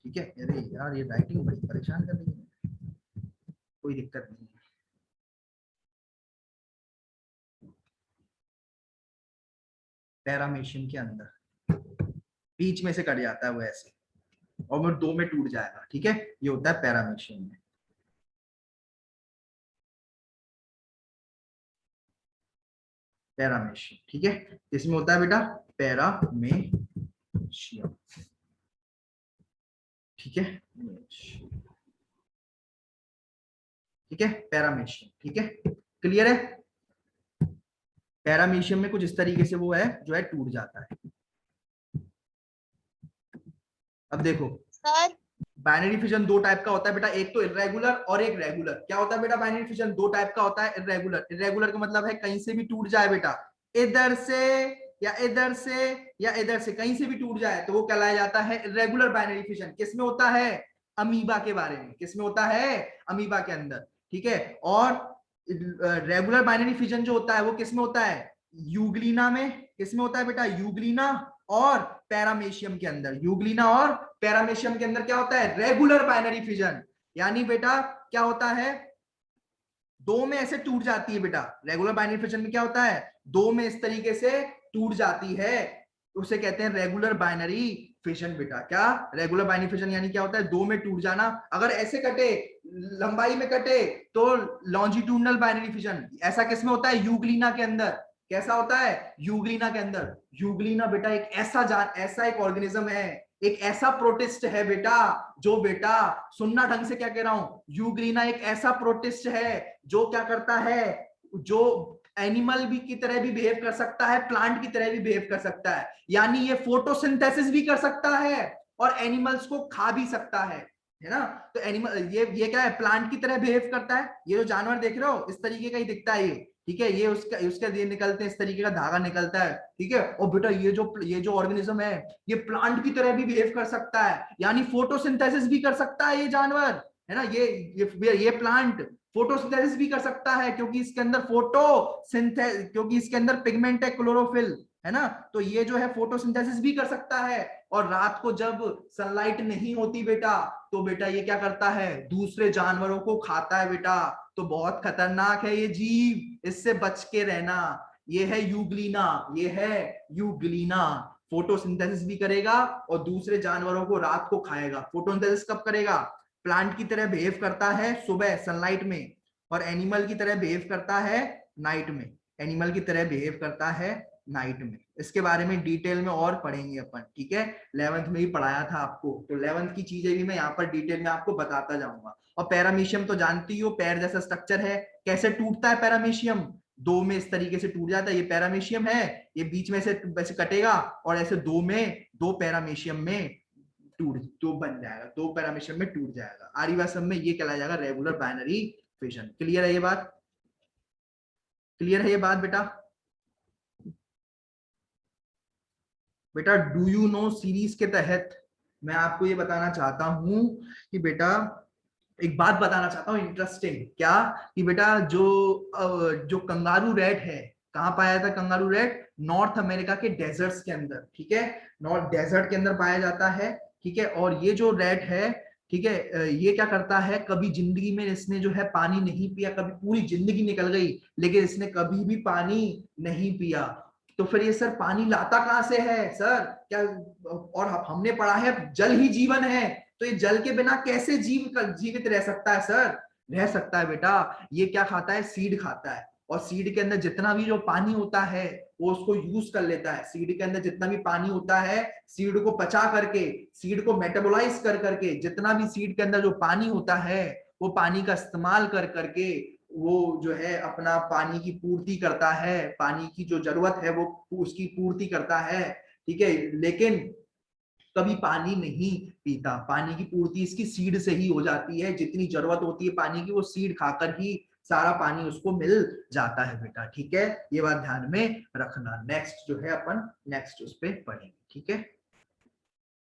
Speaker 1: ठीक है। अरे यार ये राइटिंग बड़ी परेशान कर रही है, कोई दिक्कत नहीं है। पैरामेशियम के अंदर बीच में से कट जाता है वो ऐसे, और वो 2 में टूट जाएगा, ठीक है। ये होता है पैरामेशियम में, पैरामेशियम, ठीक है। इसमें होता है बेटा पैरामेशियम, ठीक है, ठीक है, पैरामेशियम, ठीक है। क्लियर है, पैरामीशियम में कुछ इस तरीके से वो है जो है टूट जाता है। अब देखो
Speaker 2: सर,
Speaker 1: बाइनरी फिजन 2 टाइप का होता है बेटा, एक तो इरेगुलर और एक रेगुलर। क्या होता है बेटा, बाइनरी फिजन 2 टाइप का होता है, इरेगुलर, इरेगुलर का मतलब है कहीं से भी टूट जाए बेटा, इधर से या इधर से या इधर से कहीं से भी टूट जाए तो वो कहलाया जाता है इरेगुलर बाइनरी फिजन। किसमें होता है, अमीबा के बारे में, किसमें होता है, अमीबा के अंदर, ठीक है। और रेगुलर बाइनरी फिजन जो होता है वो किसमें होता है, यूग्लिना में, किसमें होता है बेटा, यूग्लिना और पैरामेशियम के अंदर। यूग्लिना और पैरामेशियम के अंदर क्या होता है, रेगुलर बाइनरी फिजन। यानी बेटा क्या होता है, दो में ऐसे टूट जाती है बेटा। रेगुलर बाइनरी फिशन में क्या होता है, दो में इस तरीके से टूट जाती है, उसे कहते हैं रेगुलर बाइनरी फिशन बेटा। क्या रेगुलर बाइनरी फिशन यानी क्या होता है, दो में टूट जाना। अगर ऐसे कटे, लंबाई में कटे, तो लॉन्जिट्यूडनल बाइनरी फिशन। ऐसा किसमें होता है, यूग्लिना के अंदर। कैसा होता है, यूग्लिना के अंदर। यूग्लिना बेटा एक ऐसा एक ऑर्गेनिज्म है, एक ऐसा प्रोटिस्ट है बेटा, जो बेटा, सुनना ढंग से क्या कह रहा हूं, यूग्लिना एक ऐसा प्रोटिस्ट है जो क्या करता है, जो एनिमल भी की तरह भी बिहेव कर सकता है, प्लांट की तरह भी बिहेव कर सकता है। यानी ये फोटोसिंथेसिस भी कर सकता है और एनिमल्स को खा भी सकता है ना। तो एनिमल, ये क्या है, प्लांट की तरह बिहेव करता है। ये जो जानवर देख रहे हो इस तरीके का ही दिखता है ये, ठीक है। ये उसका उसके ये निकलते हैं, इस तरीके का धागा निकलता है, ठीक है। और बेटा ये जो ऑर्गेनिज्म है, ये प्लांट की तरह भी बिहेव कर सकता है, यानी फोटोसिंथेसिस भी कर सकता है ये जानवर, है ना। ये प्लांट फोटोसिंथेसिस भी कर सकता है, क्योंकि इसके अंदर क्योंकि इसके अंदर पिगमेंट है, क्लोरोफिल, है ना। तो ये जो है फोटोसिंथेसिस भी कर सकता है। और रात को जब सनलाइट नहीं होती बेटा, तो बेटा ये क्या करता है, दूसरे जानवरों को खाता है बेटा। तो बहुत खतरनाक है ये जीव, इससे बच के रहना। ये है यूग्लिना, ये है यूग्लिना। फोटोसिंथेसिस भी करेगा और दूसरे जानवरों को रात को खाएगा। फोटोसिंथेसिस कब करेगा, प्लांट की तरह बिहेव करता है सुबह सनलाइट में, और एनिमल की तरह बिहेव करता है नाइट में। एनिमल की तरह बिहेव करता है नाइट में। इसके बारे में डिटेल में और पढ़ेंगे अपन, ठीक है। 11th में ही पढ़ाया था आपको, तो 11th की चीजें भी मैं यहाँ पर डिटेल में आपको बताता जाऊंगा। और पैरामीशियम तो जानती हो, पैर जैसा स्ट्रक्चर है। कैसे टूटता है पैरामीशियम, दो में इस तरीके से टूट जाता है। ये पैरामीशियम है, ये बीच में से वैसे कटेगा और ऐसे दो पैरामीशियम में दो बन जाएगा, दो पैरामीशियम में टूट जाएगा। आरिवासम में ये कहलाया जाएगा रेगुलर बाइनरी फिशन। क्लियर है ये बात, क्लियर है ये बात बेटा। बेटा डू यू नो सीरीज के तहत मैं आपको ये बताना चाहता हूं कि बेटा, एक बात बताना चाहता हूँ इंटरेस्टिंग। क्या कि बेटा जो कंगारू रैट है, कहाँ पाया जाता है कंगारू रैट, नॉर्थ अमेरिका के डेजर्ट्स के अंदर, ठीक है। नॉर्थ डेजर्ट के अंदर पाया जाता है, ठीक है। और ये जो रैट है, ठीक है, ये क्या करता है, कभी जिंदगी में इसने जो है पानी नहीं पिया, कभी पूरी जिंदगी निकल गई लेकिन इसने कभी भी पानी नहीं पिया। तो फिर ये सर पानी लाता कहां से है सर, क्या, और हमने पढ़ा है जल ही जीवन है, तो ये जल के बिना कैसे जीवित रह सकता है सर, रह सकता है बेटा। ये क्या खाता है, सीड खाता है, और सीड के अंदर जितना भी जो पानी होता है वो उसको यूज कर लेता है। सीड के अंदर जितना भी पानी होता है, सीड को पचा करके, सीड को मेटाबोलाइज कर करके, जितना भी सीड के अंदर जो पानी होता है वो पानी का इस्तेमाल कर करके वो जो है अपना पानी की पूर्ति करता है, पानी की जो जरूरत है वो उसकी पूर्ति करता है, ठीक है। लेकिन कभी पानी नहीं पीता, पानी की पूर्ति इसकी सीड से ही हो जाती है। जितनी जरूरत होती है पानी की, वो सीड खाकर ही सारा पानी उसको मिल जाता है बेटा, ठीक है। ये बात ध्यान में रखना। नेक्स्ट जो है अपन नेक्स्ट उस पे पढ़ेंगे, ठीक है।